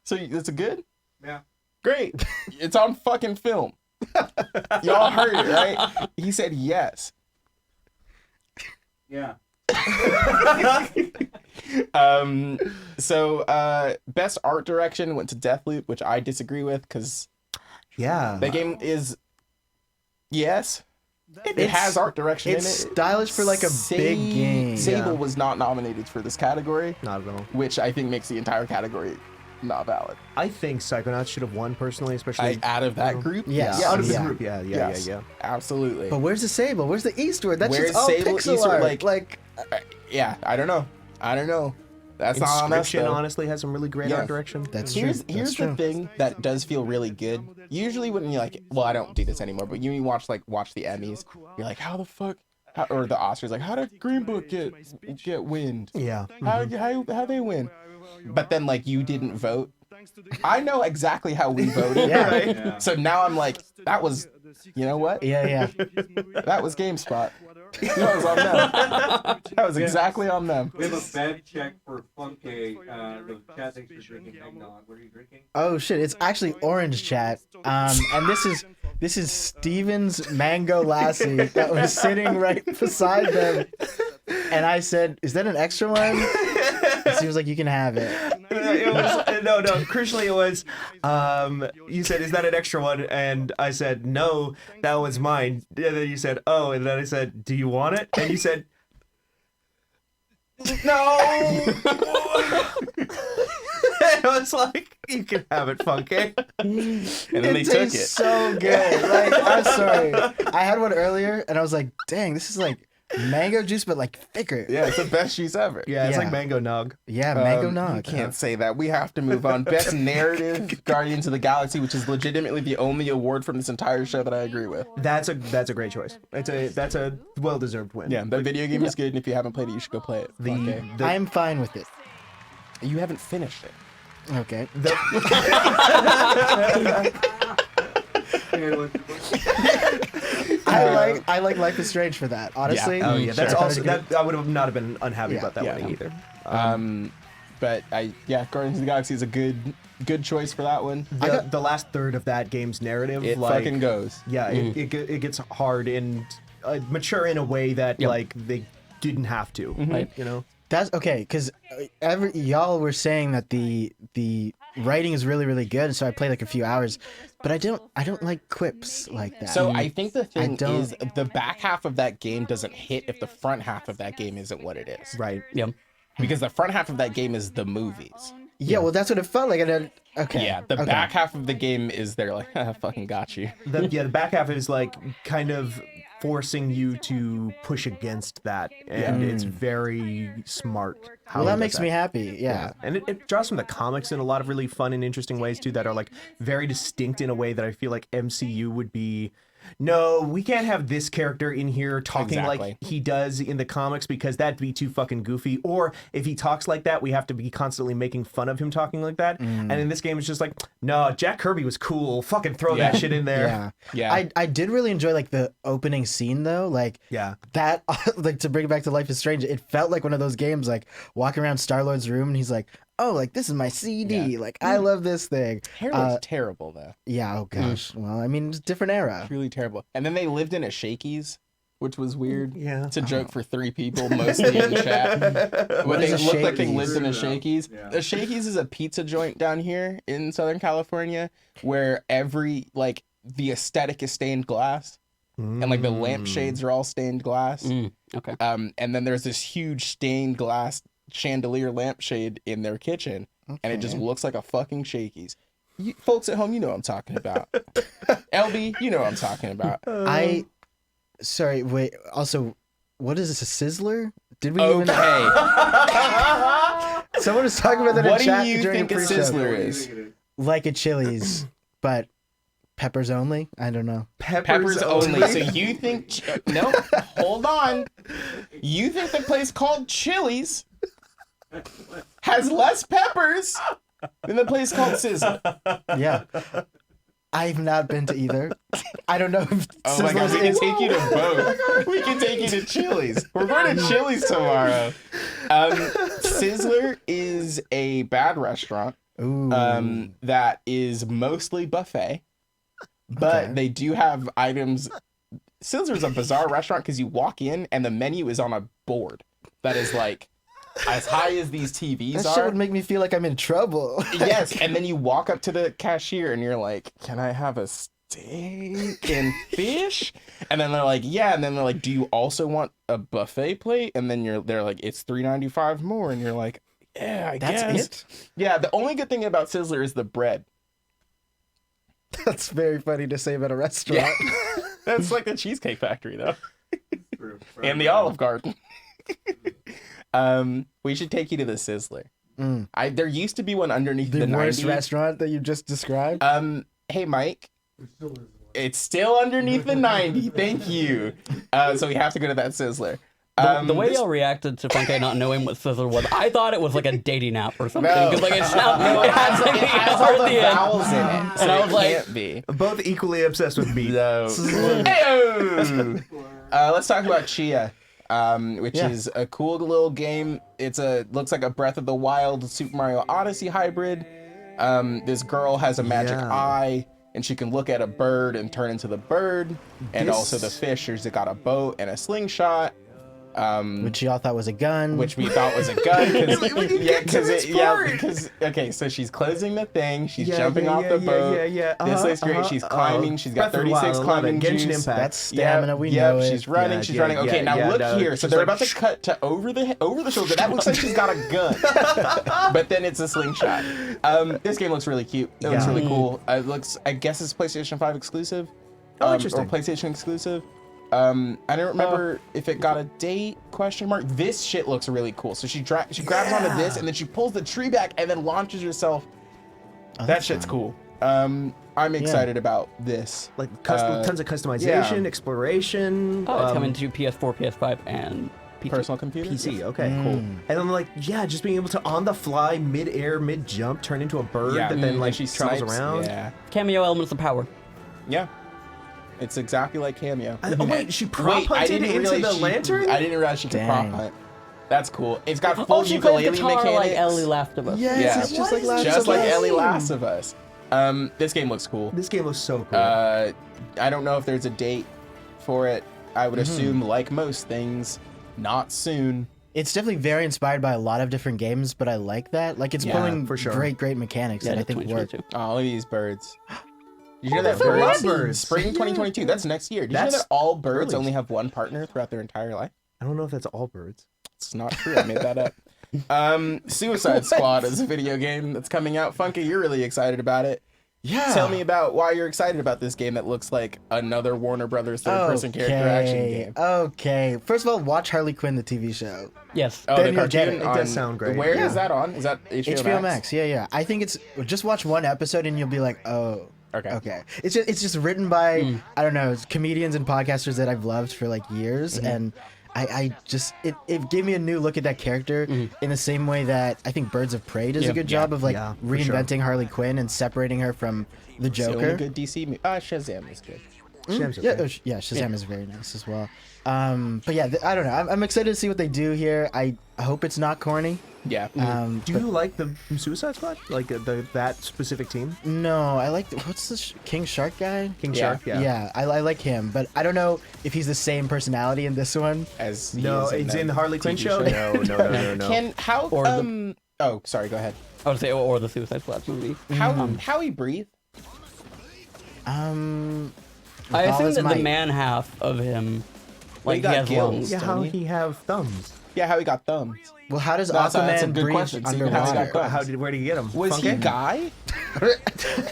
A: So it's a good?
F: Yeah.
A: Great. It's on fucking film. Y'all heard it, right? He said yes.
F: Yeah.
A: So best art direction went to Deathloop, which I disagree with because
C: Yeah.
A: the game is yes, it has art direction in it.
B: It's stylish for like a big game.
A: Sable
C: Yeah.
A: was not nominated for this category,
C: Not at all.
A: which I think makes the entire category not valid.
C: I think Psychonauts should have won personally, especially
A: Out of that group,
B: Yes.
C: out of the
B: Yeah.
C: group. Yeah,
A: yes, absolutely.
B: But where's the Sable? Where's the Eastward? That's
A: Where's
B: just all
A: Sable,
B: pixel
A: Eastward?
B: art.
A: Like- yeah, I don't know. That's not on us.
C: Inscription
A: though.
C: honestly has some really great
A: Yeah.
C: art direction.
B: That's
A: Here's
B: true.
A: here's
B: That's
A: the
B: true.
A: thing that does feel really good. Usually when you like, well, I don't do this anymore, but you watch the Emmys, you're like, how the fuck, or the Oscars, like, how did Green Book get wind?
C: Yeah.
A: How they win? But then like you didn't vote. I know exactly how we voted.
B: Yeah.
A: Right?
F: Yeah.
A: So now I'm like, that was, you know what?
B: Yeah, yeah.
A: That was GameSpot. That was on them. That was exactly on them.
F: We have a bad check for Funke. The chat thinks you're drinking eggnog. What are you drinking?
B: Oh shit, it's actually orange chat. And this is Steven's mango lassie that was sitting right beside them. And I said, "Is that an extra one?" And she was like, "You can have it."
C: It was, no. Crucially, it was. You said, "Is that an extra one?" And I said, "No, that was mine." And then you said, "Oh," and then I said, "Do you want it?" And you said, "No." I was like, "You can have it, Funky."
A: And then they took
B: tastes
A: it.
B: so good. Like, I'm sorry. I had one earlier, and I was like, "Dang, this is like mango juice, but like thicker."
A: Yeah, it's the best juice ever.
C: Yeah, it's
B: Yeah.
C: like mango nog.
B: Yeah, mango
A: You
B: nog.
A: can't say that. We have to move on. Best narrative, Guardians of the Galaxy, which is legitimately the only award from this entire show that I agree with.
C: That's a great choice. That's a well deserved win.
A: Yeah, that video game is good, and if you haven't played it, you should go play it. Okay.
C: The
B: I'm fine with it.
A: You haven't finished it.
B: Okay. I like Life is Strange for that. Honestly.
C: Oh yeah, that's
B: Sure.
C: also that I would have not have been unhappy
B: Yeah.
C: about that
A: Yeah.
C: one either.
A: But Guardians of the Galaxy is a good choice for that one.
C: The last third of that game's narrative,
A: It
C: like,
A: fucking goes.
C: yeah, it gets hard and mature in a way that
D: Yep.
C: like they didn't have to.
D: Right.
C: You know.
B: That's okay, because y'all were saying that the writing is really really good, so I played like a few hours, but I don't like quips like that.
A: So I think the thing
B: don't-
A: is the back half of that game doesn't hit if the front half of that game isn't what it is.
C: Right.
D: Yep.
A: Because the front half of that game is the movies.
B: yeah, well that's what it felt like. Okay.
A: Yeah, the
B: okay.
A: back half of the game is they're like, fucking got you.
C: The back half is like kind of forcing you to push against that, and it's very smart. How
B: Well,
C: it
B: that
C: does
B: makes me happy. Yeah.
C: And it draws from the comics in a lot of really fun and interesting ways too, that are like very distinct in a way that I feel like MCU would be. No, we can't have this character in here talking like
A: Exactly.
C: he does in the comics because that'd be too fucking goofy. Or if he talks like that, we have to be constantly making fun of him talking like that. And in this game, it's just like, no, Jack Kirby was cool. Fucking throw that
A: Yeah.
C: shit in there.
B: Yeah.
A: Yeah.
B: I did really enjoy like the opening scene though. Like
C: Yeah.
B: that like to bring it back to Life is Strange, it felt like one of those games like walking around Star-Lord's room and he's like, "Oh, like this is my CD.
A: Yeah.
B: Like I love this thing."
A: Hair looks terrible though.
B: Yeah, oh gosh. Well, I mean, it's a different era.
A: Really terrible. And then they lived in a Shakey's, which was weird.
C: Yeah.
A: It's a joke for 3 people, mostly in chat. But they
B: is a
A: looked like they
B: Shakey's?
A: lived in a Shakey's.
F: Yeah.
A: A Shakey's is a pizza joint down here in Southern California where the aesthetic is stained glass. And like the lampshades are all stained glass.
D: Okay.
A: And then there's this huge stained glass chandelier lampshade in their kitchen. And it just looks like a fucking Shakey's. You, folks at home, you know what I'm talking about. LB, you know what I'm talking about.
B: Sorry, wait. Also, what is this? A sizzler? Did we
A: Okay.
B: even? Someone was talking about that
A: What
B: in
A: do
B: chat
A: you
B: during
A: think a
B: pre-show.
A: sizzler is?
B: Like a Chili's, but peppers only. I don't know.
A: Peppers only. So you think... No, hold on. You think the place called Chili's has less peppers than the place called Sizzler?
B: Yeah. I've not been to either. I don't know if
A: Oh my god,
B: Sizzler's
A: we can
B: is.
A: take you to both. We can take you to Chili's. We're going to Chili's tomorrow. Sizzler is a bad restaurant
B: Ooh.
A: that is mostly buffet, but
B: Okay.
A: they do have items. Sizzler's a bizarre restaurant because you walk in and the menu is on a board that is like as high as these TVs
B: that shit
A: are.
B: would make me feel like I'm in trouble.
A: Yes, and then you walk up to the cashier and you're like, "Can I have a steak and fish?" And then they're like, "Yeah." And then they're like, "Do you also want a buffet plate?" And then they're like, "It's $3.95 more." And you're like, "Yeah, I
B: That's
A: guess."
B: it?
A: Yeah, the only good thing about Sizzler is the bread.
B: That's very funny to say about a restaurant.
A: Yeah. That's like the Cheesecake Factory though, and the Olive Garden. We should take you to the Sizzler. There used to be one underneath
B: The
A: the
B: worst
A: 90.
B: restaurant that you just described.
A: Hey Mike. It's still underneath the 90. Thank you. So we have to go to that Sizzler.
D: The way y'all reacted to Funke not knowing what Sizzler was, I thought it was like a dating app or something.
A: No.
D: Because like it has like
A: It has all the vowels in it, so
D: And I
A: it
D: was like-
A: can't be.
C: Both equally obsessed with meat.
A: No. Heyo! Let's talk about Chia, which is a cool little game. Looks like a Breath of the Wild Super Mario Odyssey hybrid. This girl has a magic eye, and she can look at a bird and turn into the bird, and also the fish. She's got a boat and a slingshot.
B: Which y'all thought was a gun.
A: Which we thought was a gun, because okay, so she's closing the thing, she's jumping off the boat. This looks great. She's climbing. She's got 36 climbing juice.
B: That's stamina. We know it.
A: She's running. She's running. Okay, now look here. So they're about to cut to over the shoulder. That looks like she's got a gun, but then it's a slingshot. This game looks really cute. It looks really cool. It looks. I guess it's PlayStation 5 exclusive.
C: Interesting.
A: Or PlayStation exclusive. I don't remember if it got a date, question mark. This shit looks really cool. So she grabs onto this, and then she pulls the tree back and then launches herself. That shit's cool. I'm excited about this.
C: Like tons of customization, exploration.
D: Oh, it's coming to PS4, PS5, and PC.
A: Personal computer?
C: PC. Okay, cool. And then just being able to on the fly, mid-air, mid-jump, turn into a bird that then like
A: she
C: travels
A: snipes.
C: around.
A: Yeah.
D: Cameo elements of power.
A: Yeah. It's exactly like Cameo.
C: Wait, she prop hunted into the lantern?
A: I didn't realize she could prop hunt. That's cool. It's got full
D: Oh, she plays
A: ukulele
D: guitar
A: mechanics.
D: like Ellie Last of Us.
B: Yes, it's just like
A: Ellie Last of Us. This game looks cool.
C: This game looks so cool.
A: I don't know if there's a date for it. I would assume, like most things, not soon.
B: It's definitely very inspired by a lot of different games, but I like that. Like it's pulling
C: for sure.
B: great mechanics that I think work.
A: Oh, look at these birds. Did you know that birds? Spring 2022. That's next year. Did you know that all birds only have one partner throughout their entire life?
C: I don't know if that's all birds.
A: It's not true. I made that up. Suicide Squad is a video game that's coming out. Funky, you're really excited about it.
B: Yeah.
A: Tell me about why you're excited about this game that looks like another Warner Brothers third-person character action game.
B: Okay. First of all, watch Harley Quinn, the TV show.
D: Yes.
A: Oh,
B: Then
A: the
B: you'll get
A: cartoon?
B: it.
C: It does sound great.
A: Where is that on? Is that
B: HBO Max. Yeah. I think it's just watch one episode and you'll be like, oh. Okay. It's just written by I don't know, comedians and podcasters that I've loved for like years, and I just it gave me a new look at that character in the same way that I think Birds of Prey does a good job of like reinventing Harley Quinn and separating her from the
A: It's the
B: Joker.
A: only good DC movie. Shazam is good.
B: Shazam is very nice as well. But yeah, I don't know. I'm excited to see what they do here. I hope it's not corny.
A: Yeah.
C: Do you like the Suicide Squad? Like that specific team?
B: No, I like what's the King Shark guy?
C: King Shark.
B: Yeah, I like him, but I don't know if he's the same personality in this one.
A: As
C: No, it's in the Harley Quinn show. No.
A: Oh, sorry. Go ahead.
D: I would say, or the Suicide Squad movie.
A: How he breathe?
D: I
B: all
D: assume
B: his
D: that the
B: might.
D: man half of him, like he
A: got
D: has
A: gills.
D: lungs.
C: Yeah, how he have thumbs?
A: Yeah, how he got thumbs?
B: Well, how does
A: That's a
B: Aquaman
A: good
B: breathe
A: question. See, how does he got
B: underwater?
C: Where did he get him?
A: Was he
C: Funky?
A: Guy?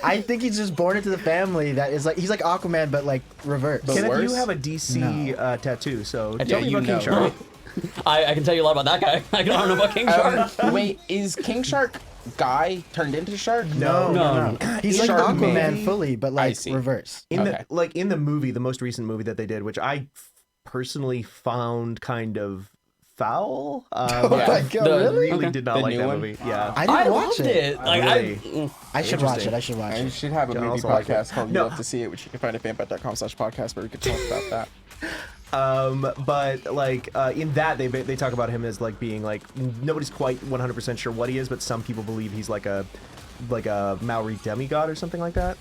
B: I think he's just born into the family that is like he's like Aquaman but like reverse.
A: But
C: Kenneth,
A: worse?
C: you have a DC tattoo, so tell me
A: you
C: about King
A: know.
C: Shark.
D: I can tell you a lot about that guy. I don't know about King Shark.
A: Wait, is King Shark Guy turned into Shark?
D: No.
B: He's like
A: Shark
B: Aquaman
A: movie?
B: fully, but
A: I
B: like
A: see.
B: reverse.
C: In
A: Okay.
C: the movie, the most recent movie that they did, which I personally found kind of foul.
B: Oh my God, really?
C: Really did not
A: The
C: like
A: new
C: that
A: one?
C: movie. Yeah.
B: I didn't
D: I
B: watch
D: loved it. Like
C: Really?
B: I should watch it.
C: Interesting.
B: I should watch
A: I
B: it.
A: should have a
C: John
A: movie
C: also liked it.
A: podcast called You
C: No.
A: Love to See It, which you can find at fanbet.com/podcast, where we could talk about that.
C: But like in that they talk about him as like being like nobody's quite 100% sure what he is, but some people believe he's like a Maori demigod or something like that.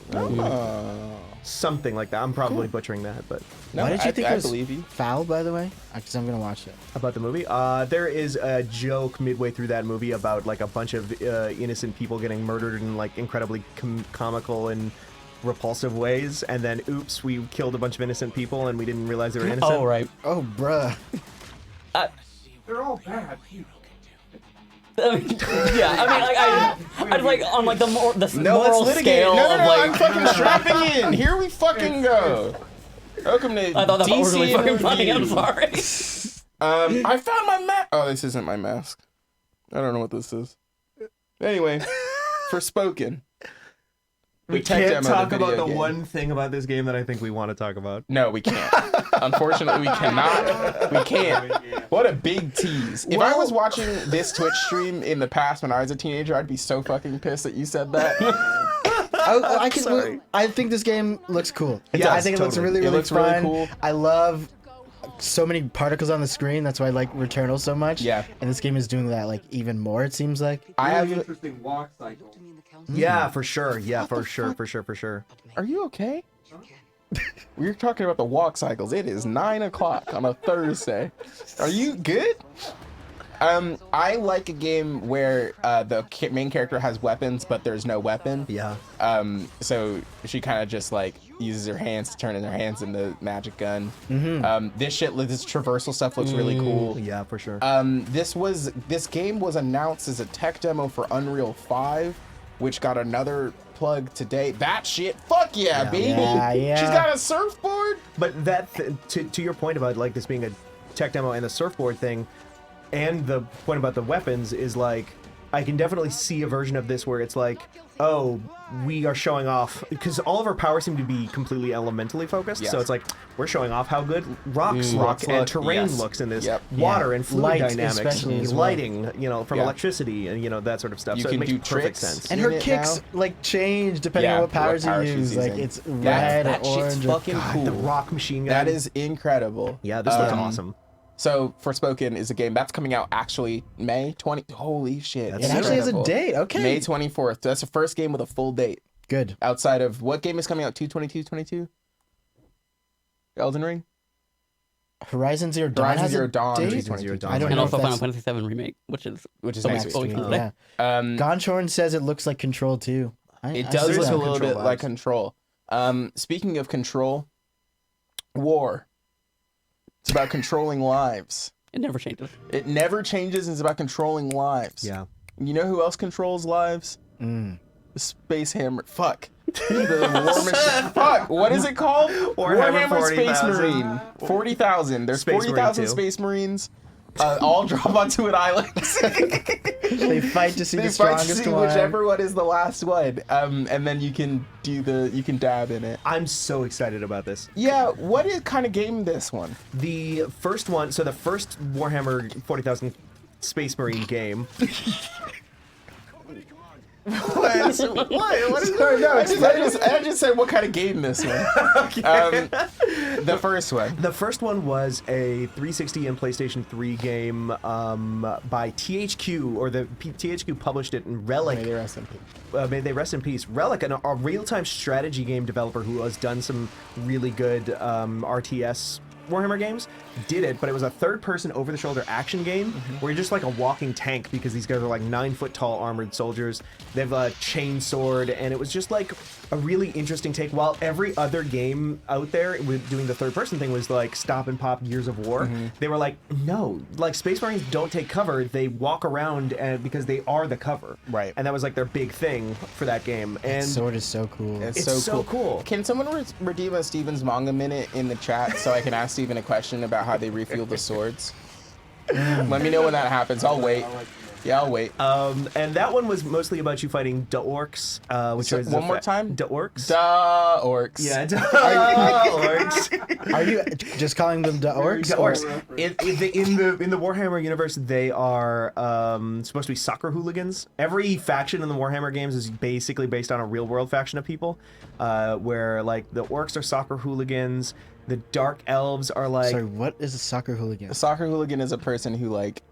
C: Something like that. I'm probably butchering that, but
A: No,
B: Why did you think
A: I
B: it was
A: believe you.
B: foul, by the way? Because I'm gonna watch it.
C: about the movie, there is a joke midway through that movie about like a bunch of innocent people getting murdered in like incredibly comical and repulsive ways, and then oops, we killed a bunch of innocent people and we didn't realize they were innocent.
D: Oh right.
B: Oh, bruh.
F: They're all bad.
D: Yeah, I mean, I like on like the moral
A: Let's litigate.
D: scale
A: No,
D: of
A: I'm
D: like.
A: fucking strapping in. Here we fucking go. Welcome to
D: I thought that was
A: DC
D: really fucking
A: in
D: funny. I'm
A: Review.
D: sorry.
A: I found my mask. Oh, this isn't my mask. I don't know what this is. Anyway, for Spoken.
C: We
A: tech
C: can't
A: demoed
C: talk
A: a
C: about
A: video
C: the
A: game.
C: one thing about this game that I think we want to talk about.
A: No, we can't. Unfortunately, we cannot. We can't. What a big tease. If I was watching this Twitch stream in the past when I was a teenager, I'd be so fucking pissed that you said that.
B: I think this game looks cool.
C: Yeah,
B: I think it looks
C: totally.
B: really,
A: It
B: really
A: looks really
B: fun.
A: cool.
B: I love so many particles on the screen. That's why I like Returnal so much.
A: Yeah.
B: And this game is doing that like even more. It seems like.
A: I
F: Really
A: have.
F: interesting walk cycle.
C: Yeah, for sure. Yeah, for sure, for sure, for sure.
A: Are you okay? We're talking about the walk cycles. It is 9 o'clock on a Thursday. Are you good? I like a game where the main character has weapons, but there's no weapon.
C: Yeah.
A: So she kind of just like uses her hands to turn in her hands into magic gun. This traversal stuff looks really cool.
C: Yeah, for sure.
A: This game was announced as a tech demo for Unreal 5, which got another plug today. That shit, fuck yeah, baby.
B: Yeah.
A: She's got a surfboard.
C: But that to your point about like this being a tech demo and the surfboard thing, and the point about the weapons is like I can definitely see a version of this where it's like, oh, we are showing off because all of our powers seem to be completely elementally focused.
A: Yes.
C: So it's like we're showing off how good rocks look and terrain
A: yes.
C: looks in this,
A: Yep.
C: water and fluid
B: Light
C: dynamics,
B: especially as well.
C: lighting, from
A: Yeah.
C: electricity and that sort of stuff.
A: You
C: so
A: can
C: it makes
A: do
C: perfect
A: tricks.
C: sense.
B: And
A: In
B: her
A: it
B: kicks
A: now?
B: like change depending
A: Yeah,
B: on what powers
A: what power
B: you
A: she's
B: use. Like
A: using.
B: it's red
A: that
B: or
A: shit's
B: orange.
A: fucking
C: God,
A: cool.
C: the rock machine gun.
A: That is incredible.
C: Yeah, this looks awesome.
A: So Forspoken is a game that's coming out actually May 20. Holy shit!
C: That's
B: It actually has a
A: incredible.
B: date. Okay.
A: May 24th. That's the first game with a full date.
B: Good.
A: Outside of what game is coming out? 2/22/22. Elden Ring.
B: Horizon Zero Dawn
A: Horizon
B: has
A: Zero
B: a
A: Dawn.
B: date?
A: 2/22/22.
B: I don't
D: And
B: know
D: also
B: if
D: Final
B: that's
D: Fantasy VII Remake, which is
A: next
D: next week.
A: week.
D: Today.
B: Yeah. Gonchorn says it looks like Control too.
A: It
B: I
A: does
B: see
A: look
B: that.
A: a little
C: Control
A: bit like
C: vibes.
A: Control. Speaking of Control, War. It's about controlling lives.
D: It never changes.
A: It never changes. It's about controlling lives.
C: Yeah.
A: You know who else controls lives?
B: Mm.
A: The Space Hammer. Fuck. The War Machine. Fuck. What is it called?
C: Warhammer
A: Space
C: 40,000.
A: Marine. 40,000. There's
C: Space Marine
A: 40,000
C: too.
A: Space Marines. All drop onto an island.
B: They fight to see
A: They
B: the
A: fight to
B: strongest
A: see
B: one.
A: whichever one is the last one. And then you can dab in it.
C: I'm so excited about this.
A: Yeah, what is kind of game this one?
C: The first one, so the first Warhammer 40,000 Space Marine game.
A: What is I just said what kind of game this one. The first one.
C: The first one was a 360 and PlayStation 3 game by THQ, or THQ published it in Relic.
A: May they rest in peace.
C: May they rest in peace. Relic, a real-time strategy game developer who has done some really good RTS Warhammer games, did it, but it was a third-person over-the-shoulder action game where you're just like a walking tank because these guys are like 9-foot-tall armored soldiers. They have a chain sword, and it was just like a really interesting take. While every other game out there with doing the third-person thing was like stop and pop Gears of War, they were like, no, like Space Marines don't take cover; they walk around, and because they are the cover,
A: Right.
C: And that was like their big thing for that game. And
B: Sword is so cool.
A: It's
C: It's so cool.
A: Can someone redeem a Steven's manga minute in the chat so I can ask Steven a question about how they refuel the swords? Let me know when that happens. I'll wait. Yeah, I'll wait.
C: And that one was mostly about you fighting da orcs, which
A: So,
C: was
A: one more time?
C: Da orcs.
A: Duh, orcs.
C: Yeah, da orcs.
B: Are you just calling them the orcs?
C: Da
B: or-
C: orcs. In the Warhammer universe, they are supposed to be soccer hooligans. Every faction in the Warhammer games is basically based on a real world faction of people, where like the orcs are soccer hooligans. The dark elves are like
B: Sorry, what is a soccer hooligan?
A: A soccer hooligan is a person who like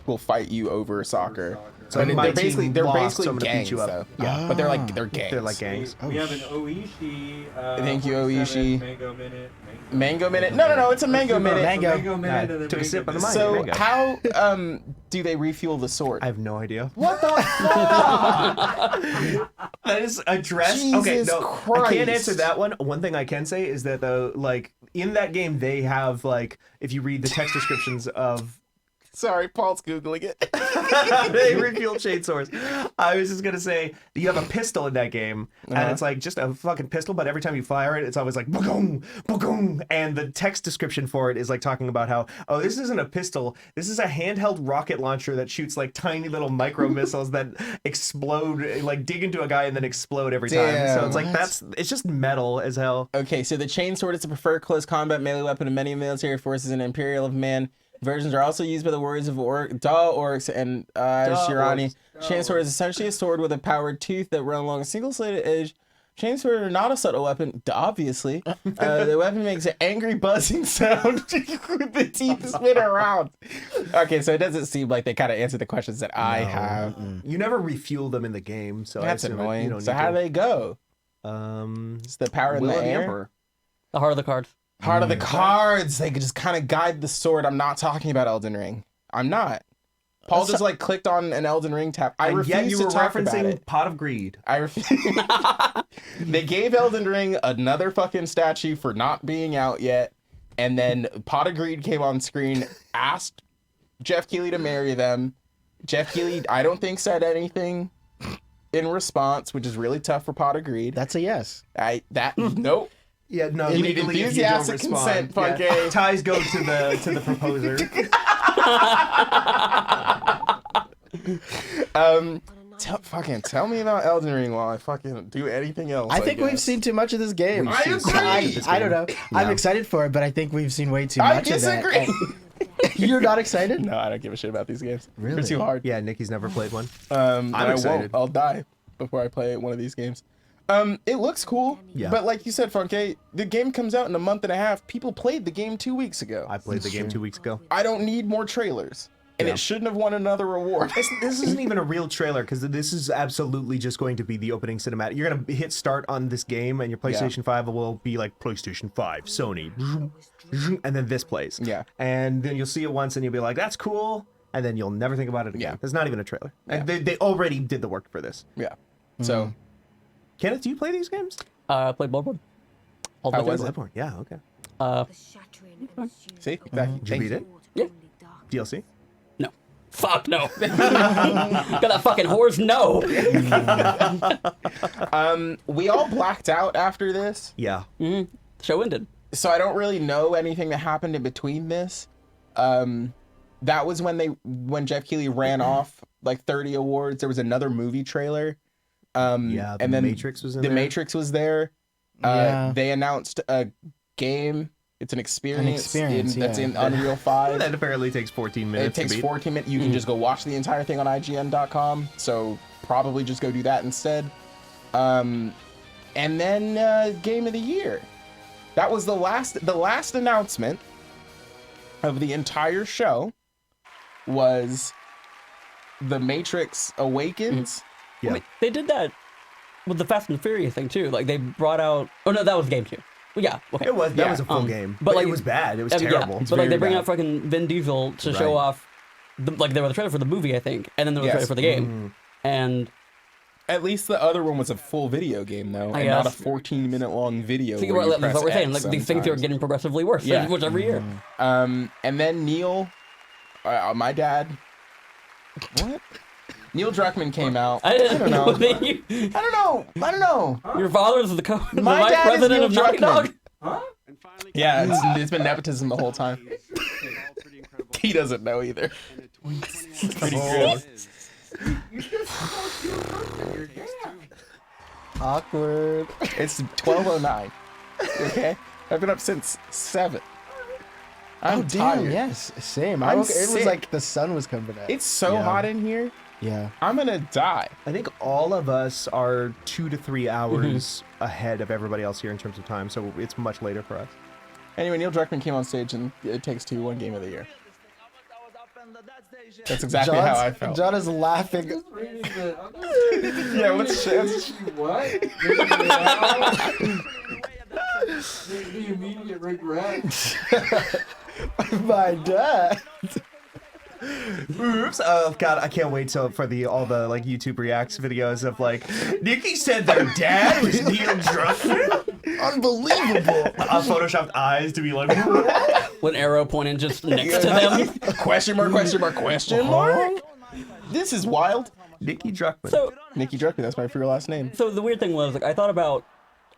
A: will fight you over soccer.
C: So
A: And
C: my
A: they're
C: team
A: basically
C: lost, so I'm gonna beat
A: gangs
C: you up.
A: though.
C: Yeah.
A: But they're gangs.
C: they're like gangs.
F: We have an Oishi.
A: Thank you,
F: 47
A: Oishi.
F: Mango minute.
A: Mango minute? No, it's a mango minute.
B: Mango.
F: minute. and then
C: Took a sip of the
F: minute.
C: mango.
A: So how do they refuel the sword?
C: I have no idea.
A: What the fuck?
C: That is addressed.
A: Jesus
C: Okay, no, I
A: Christ.
C: can't answer that one. One thing I can say is that like in that game they have like if you read the text descriptions of
A: Sorry, Paul's googling it.
C: they refuel chainsaws. I was just gonna say that you have a pistol in that game, and it's like just a fucking pistol, but every time you fire it, it's always like boom, boom, and the text description for it is like talking about how this isn't a pistol, this is a handheld rocket launcher that shoots like tiny little micro missiles that explode, like dig into a guy and then explode every time.
A: Damn,
C: So it's like
A: what?
C: it's just metal as hell.
A: Okay, so the chainsword is a preferred close combat melee weapon in many military forces and Imperial of Man. Versions are also used by the warriors of orcs and Shirani. Chainsword is essentially a sword with a powered tooth that run along a single-sided edge Flamethrower, not a subtle weapon, obviously. The weapon makes an angry buzzing sound with the teeth spin around. Okay, so it doesn't seem like they kind of answered the questions that I have.
C: You never refuel them in the game, so
A: That's
C: I assume
A: annoying.
C: You don't
A: So
C: need
A: how
C: to.
A: do they go? It's the power in
F: Will
A: the
F: of the
A: air.
F: Emperor.
D: The heart of the cards.
A: Heart of the cards. They could just kind of guide the sword. I'm not talking about Elden Ring. I'm not. Paul just like clicked on an Elden Ring tab. I
C: And yet
A: refuse
C: you
A: to
C: were
A: talk about
C: referencing
A: it.
C: Pot of Greed.
A: I refuse. They gave Elden Ring another fucking statue for not being out yet, and then Pot of Greed came on screen, asked Jeff Keighley to marry them. Jeff Keighley, I don't think, said anything in response, which is really tough for Pot of Greed.
B: That's a yes.
A: Nope.
C: Yeah, no.
A: You need
C: legally, if you don't
A: enthusiastic
C: respond,
A: consent, Funke.
C: yeah. Ties go to the proposer.
A: Tell me about Elden Ring while I fucking do anything else.
B: I think we've
A: guess.
B: seen too much of this game.
A: I agree.
B: I don't know. I'm excited for it, but I think we've seen way too
A: I
B: much of that.
A: disagree.
B: You're not excited?
A: No, I don't give a shit about these games.
B: Really?
A: They're too hard.
C: Yeah, Nikki's never played one.
A: I'm
C: excited.
A: I'll die before I play one of these games. It looks cool.
C: Yeah.
A: But like you said, Funke, the game comes out in a month and a half. People played the game 2 weeks ago.
C: I played the game 2 weeks ago.
A: I don't need more trailers. And
C: Yeah.
A: it shouldn't have won another award.
C: This isn't even a real trailer because this is absolutely just going to be the opening cinematic. You're gonna hit start on this game, and your PlayStation 5 will be like PlayStation 5, Sony, and then this plays.
A: Yeah.
C: And then you'll see it once, and you'll be like, "That's cool," and then you'll never think about it again.
A: Yeah.
C: It's not even a trailer. And they already did the work for this.
A: Yeah. So,
C: Kenneth, do you play these games?
D: I played Bloodborne. All the
A: How
D: way
A: was
D: through.
A: it?
C: Bloodborne. Yeah. Okay.
A: see? Exactly.
C: Did you beat it?
D: Yeah.
C: DLC.
D: No. Fuck no. Got that fucking horse? No.
A: We all blacked out after this.
C: Yeah.
D: Show ended.
A: So I don't really know anything that happened in between this. That was when Jeff Keighley ran off like 30 awards. There was another movie trailer.
C: Yeah.
A: and then
C: Matrix was in
A: The
C: there.
A: Matrix was there.
B: Yeah.
A: They announced a game. It's an experience, that's
B: yeah.
A: in Unreal 5.
C: That apparently takes 14
A: It
C: minutes.
A: takes
C: to beat.
A: 14 minutes. You can just go watch the entire thing on IGN.com. So probably just go do that instead. And then Game of the Year. That was the last announcement of the entire show was The Matrix Awakens.
C: Yeah.
D: I mean, they did that with the Fast and Furious thing too. Like they brought out. Oh no, that was game 2. Well, yeah. Okay.
C: It was. That
A: Yeah,
C: was a full game.
D: but,
C: But
D: like,
C: it was bad. It was
D: I mean,
C: terrible.
D: Yeah, but like they
A: very
D: bring
A: bad.
D: out fucking Vin Diesel to show
C: Right.
D: off. Like there was a trailer for the movie, I think, and then there was a trailer
A: Yes.
D: for the game, and
A: At least the other one was a full video game though,
D: I
A: and not a
D: guess.
A: 14-minute long video.
D: see,
A: where you
D: that's
A: press
D: what we're saying.
A: X
D: Like these things are
A: sometimes.
D: getting progressively worse.
A: Yeah.
D: Which every year.
A: And then Neil, my dad. What? Neil Druckmann came out.
D: I
A: don't know.
D: that
A: I don't know.
D: Your father's the, the
A: My
D: vice
A: dad is
D: president
A: Neil
D: of Naughty Dog.
A: Druckmann. Yeah, it's been nepotism the whole time. He doesn't know either. It's pretty good.
B: Awkward.
A: It's 12:09. Okay, I've been up since 7. I'm
B: Oh, damn.
A: tired.
B: Yes. Same.
A: I'm
B: It was
A: sick.
B: like the sun was coming out.
A: It's so
C: Yeah.
A: hot in here.
B: Yeah.
A: I'm gonna die.
C: I think all of us are 2 to 3 hours ahead of everybody else here in terms of time, so it's much later for us.
A: Anyway, Neil Druckmann came on stage and It Takes Two won Game of the Year. That's exactly how I felt.
B: John is laughing.
A: Yeah, what's
F: What? The immediate regret.
B: My dad.
C: Oops! Oh god, I can't wait till for all the like YouTube reacts videos of like Nikki said their dad was Neil Druckmann.
B: Unbelievable.
C: Photoshopped eyes to be like.
D: With an arrow pointing just next to them.
A: question mark, question mark, question mark? This is wild.
C: Nikki Druckmann.
D: So
A: Nikki Druckmann, that's my real last name.
D: the weird thing was like I thought about.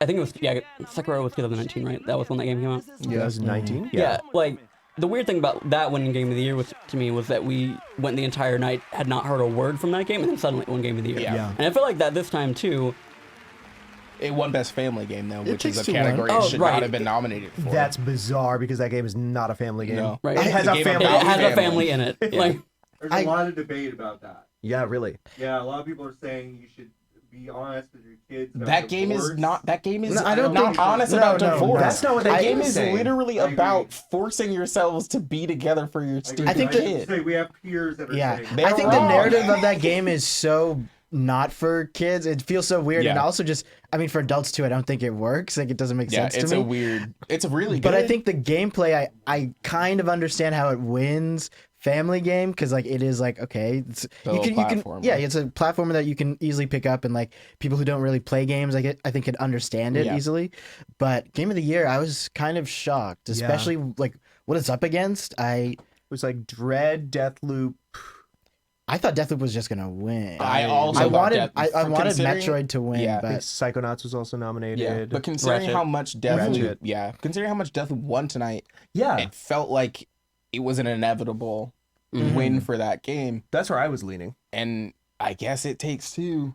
D: I think it was Sekiro was 2019, right? That was when that game came out.
C: 2019.
D: Yeah, like the weird thing about that winning game of the year was to me was that we went the entire night, had not heard a word from that game, and then suddenly it won game of the year.
A: Yeah.
D: And I feel like that this time too.
A: It won Best Family Game though, which is
B: Takes
A: a
B: Two won.
A: category
D: Oh,
A: it should
D: right.
A: not have been nominated for.
C: That's bizarre because that game is not a family game.
A: No.
D: Right.
C: It has
A: It's a
C: a
A: game
C: family.
D: It
A: about
D: has a
A: family.
D: family in it. Like
F: There's a lot of debate about that.
C: Yeah, really.
F: Yeah, a lot of people are saying you should be honest with your kids. About
A: That game is
F: divorce.
A: not. That game is
B: No, I don't
A: not
B: think-
A: honest
B: no,
A: about
B: no,
A: divorce.
B: no.
C: That's not what
A: that
C: that
A: game
C: game is
A: is
C: saying.
A: literally
F: I agree.
A: about forcing yourselves to be together for your stupid
B: I think that-
A: kid.
F: Say we have peers that are
B: Yeah,
F: saying.
A: They're
B: I think the
A: wrong.
B: narrative of that game is so not for kids. It feels so weird, and
A: Yeah.
B: also just, I mean, for adults too. I don't think it works. Like, it doesn't make
A: Yeah,
B: sense
A: it's
B: to
A: a
B: me.
A: weird. It's a really good.
B: But I think the gameplay, I kind of understand how it wins family game, because like it is like, okay, it's, you can
A: platformer.
B: yeah, it's a platformer that you can easily pick up, and like people who don't really play games, I think could understand it
A: Yeah.
B: easily. But game of the year, I was kind of shocked, especially like what it's up against.
C: It was like Dread, Deathloop.
B: I thought Deathloop was just gonna win.
A: I also
B: I
A: thought
B: wanted
A: Death-
B: I
A: for
B: wanted
A: considering-
B: Metroid to win,
A: Yeah.
C: I think
B: but
C: Psychonauts was also nominated.
A: Yeah, but considering
D: Ratchet.
A: how much Deathloop,
C: Ratchet.
A: yeah, considering how much Deathloop won tonight,
C: yeah,
A: it felt like it was an inevitable
D: Mhm.
A: win for that game.
C: that's where I was leaning.
A: And I guess it takes two.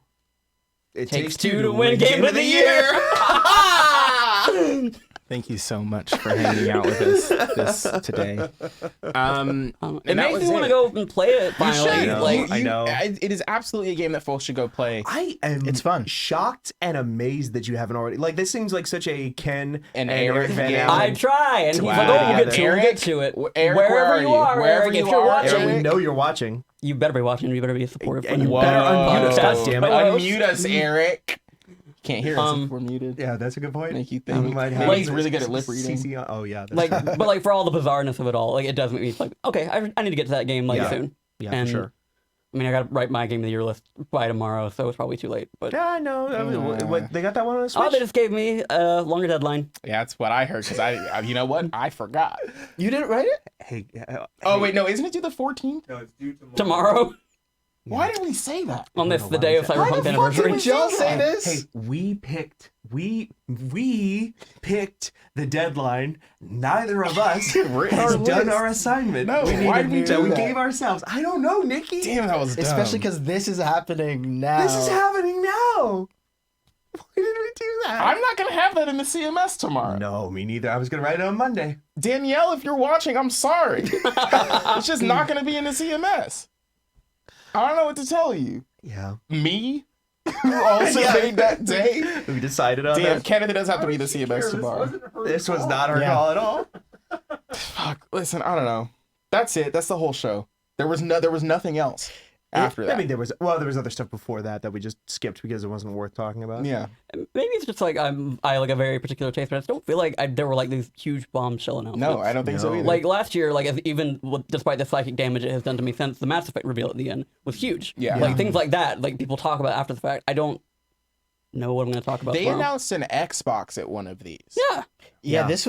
C: It
D: Takes two to win Game of the Year.
A: Thank you so much for hanging out with us this today.
D: It
A: and that
D: makes
A: was
D: me want to
A: it.
D: go and play it
A: You
D: finally.
A: should.
C: know.
D: Like,
C: I know.
A: It is absolutely a game that folks should go play.
C: I am
B: It's fun.
C: shocked and amazed that you haven't already. Like, this seems like such a Ken
A: And
C: and
A: Eric
C: Eric Van
A: game.
C: Allen.
D: I try, and he's
A: Wow.
D: like, "Oh, we'll get to it.
A: Eric,
D: We'll get to it."
A: Eric,
D: Wherever
A: where are
D: you
A: you?
D: are,
A: Wherever
D: Eric,
A: you
D: if you're
A: are,
D: watching,
C: Eric, we
A: Eric.
C: know you're watching.
D: you better be watching. You better be a supportive.
C: And you
D: friend.
C: better unmute us,
A: Whoa.
C: goddammit.
A: Unmute us, Eric. Can't hear us if we're muted.
C: Yeah, that's a good point.
A: Make you
C: We
A: think.
C: might
A: Maybe
C: have
A: he's really good at lip reading.
C: CC on- Oh yeah, that's
D: Like, but like for all the bizarreness of it all, like it does make me like, okay, I need to get to that game like
C: Yeah.
D: soon.
C: yeah,
D: and
C: for sure.
D: I mean, I got to write my game of the year list by tomorrow, so it's probably too late. But
C: Yeah, I know. I mean, what, they got that one on the Switch.
D: oh, they just gave me a longer deadline.
A: Yeah, that's what I heard. Because you know what? I forgot.
B: you didn't write it.
C: Hey,
A: Oh wait, no, isn't it due the 14th?
F: No, it's due tomorrow.
D: Tomorrow
A: Why did we say that?
D: on this
C: know
D: the
C: why
D: day
C: we
D: of
C: said-
A: Why
D: Cyberpunk
A: the fuck did
D: anniversary.
A: we
B: Y'all
A: say
B: say
A: that?
B: this.
C: Hey, we picked the deadline. Neither of us
A: Written
C: has
A: our
C: done
A: list.
C: our assignment.
A: No,
C: we
A: why did we do
C: we
A: that?
C: gave ourselves. I don't know, Nikki.
A: Damn, that was dumb.
B: Especially because this is happening now.
C: This is happening now. Why did we do that?
A: I'm not gonna have that in the CMS tomorrow.
C: No, me neither. I was gonna write it on Monday.
A: Danielle, if you're watching, I'm sorry. It's just not gonna be in the CMS. I don't know what to tell you.
C: Yeah,
A: Me, who also made that day.
C: we decided on
A: Damn,
C: that.
A: Kenneth does have to be the
F: Why would she care?
A: CMS
F: This
A: tomorrow.
F: wasn't her
C: This was
F: call.
C: not our
B: Yeah.
C: call at all.
A: Fuck. Listen, I don't know. That's it. That's the whole show. There was nothing else after that.
C: I mean, there was other stuff before that we just skipped because it wasn't worth talking about.
A: Yeah.
D: Maybe it's just like I like a very particular taste, but I just don't feel like there were like these huge bombshell announcements.
A: No, I don't think so
C: No.
A: either.
D: Like last year, like even despite the psychic damage it has done to me since the Mass Effect reveal at the end was huge.
A: Yeah.
D: Like things like that, like people talk about after the fact. I don't know what I'm going to talk about.
A: they
D: tomorrow.
A: announced an Xbox at one of these.
D: Yeah.
B: Yeah,
C: Yeah.
B: this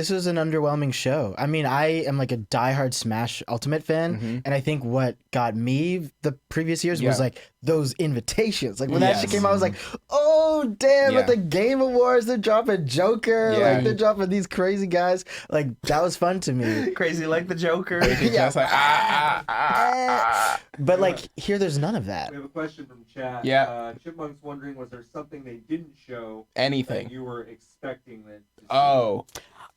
B: was an underwhelming show. I mean, I am like a diehard Smash Ultimate fan, and I think what got me the previous years was
A: Yeah.
B: like those invitations. Like when that shit
A: Yes.
B: came out, I was like, oh damn!
A: Yeah.
B: At the Game Awards, they're dropping Joker.
A: Yeah.
B: Like they're dropping these crazy guys. Like that was fun to me.
C: Crazy like the Joker.
A: It's just like,
B: But like here, there's none of that.
F: We have a question from chat.
A: Yeah.
F: Chipmunk's wondering, was there something they didn't show
A: anything.
F: that you were expecting them to see?
A: Oh,